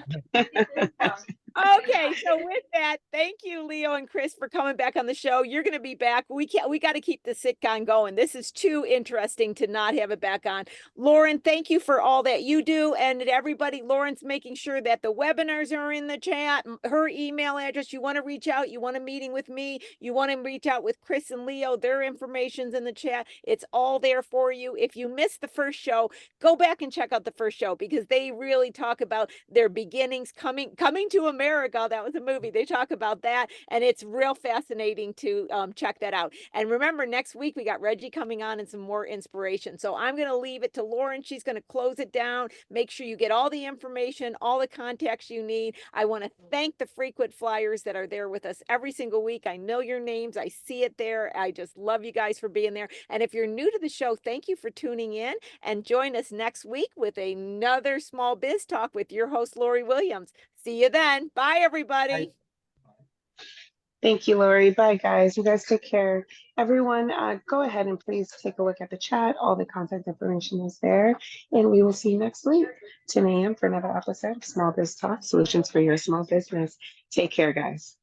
Okay, so with that, thank you, Leo and Cris, for coming back on the show. You're going to be back. We got to keep the sitcom going. This is too interesting to not have it back on. Lauren, thank you for all that you do. And everybody, Lauren's making sure that the webinars are in the chat, her email address. You want to reach out, you want a meeting with me, you want to reach out with Cris and Leo, their information's in the chat. It's all there for you. If you missed the first show, go back and check out the first show because they really talk about their beginnings coming to America. That was a movie. They talk about that, and it's real fascinating to check that out. And remember, next week we got Reggie coming on and some more inspiration. So I'm going to leave it to Lauren. She's going to close it down. Make sure you get all the information, all the contacts you need. I want to thank the frequent flyers that are there with us every single week. I know your names. I see it there. I just love you guys for being there. And if you're new to the show, thank you for tuning in, and join us next week with another Small Biz Talk with your host, Lori Williams. See you then. Bye, everybody. Bye. Thank you, Lori. Bye, guys. You guys take care. Everyone, go ahead and please take a look at the chat. All the contact information is there. And we will see you next week, 10 a.m. for another episode of Small Biz Talk, Solutions for Your Small Business. Take care, guys.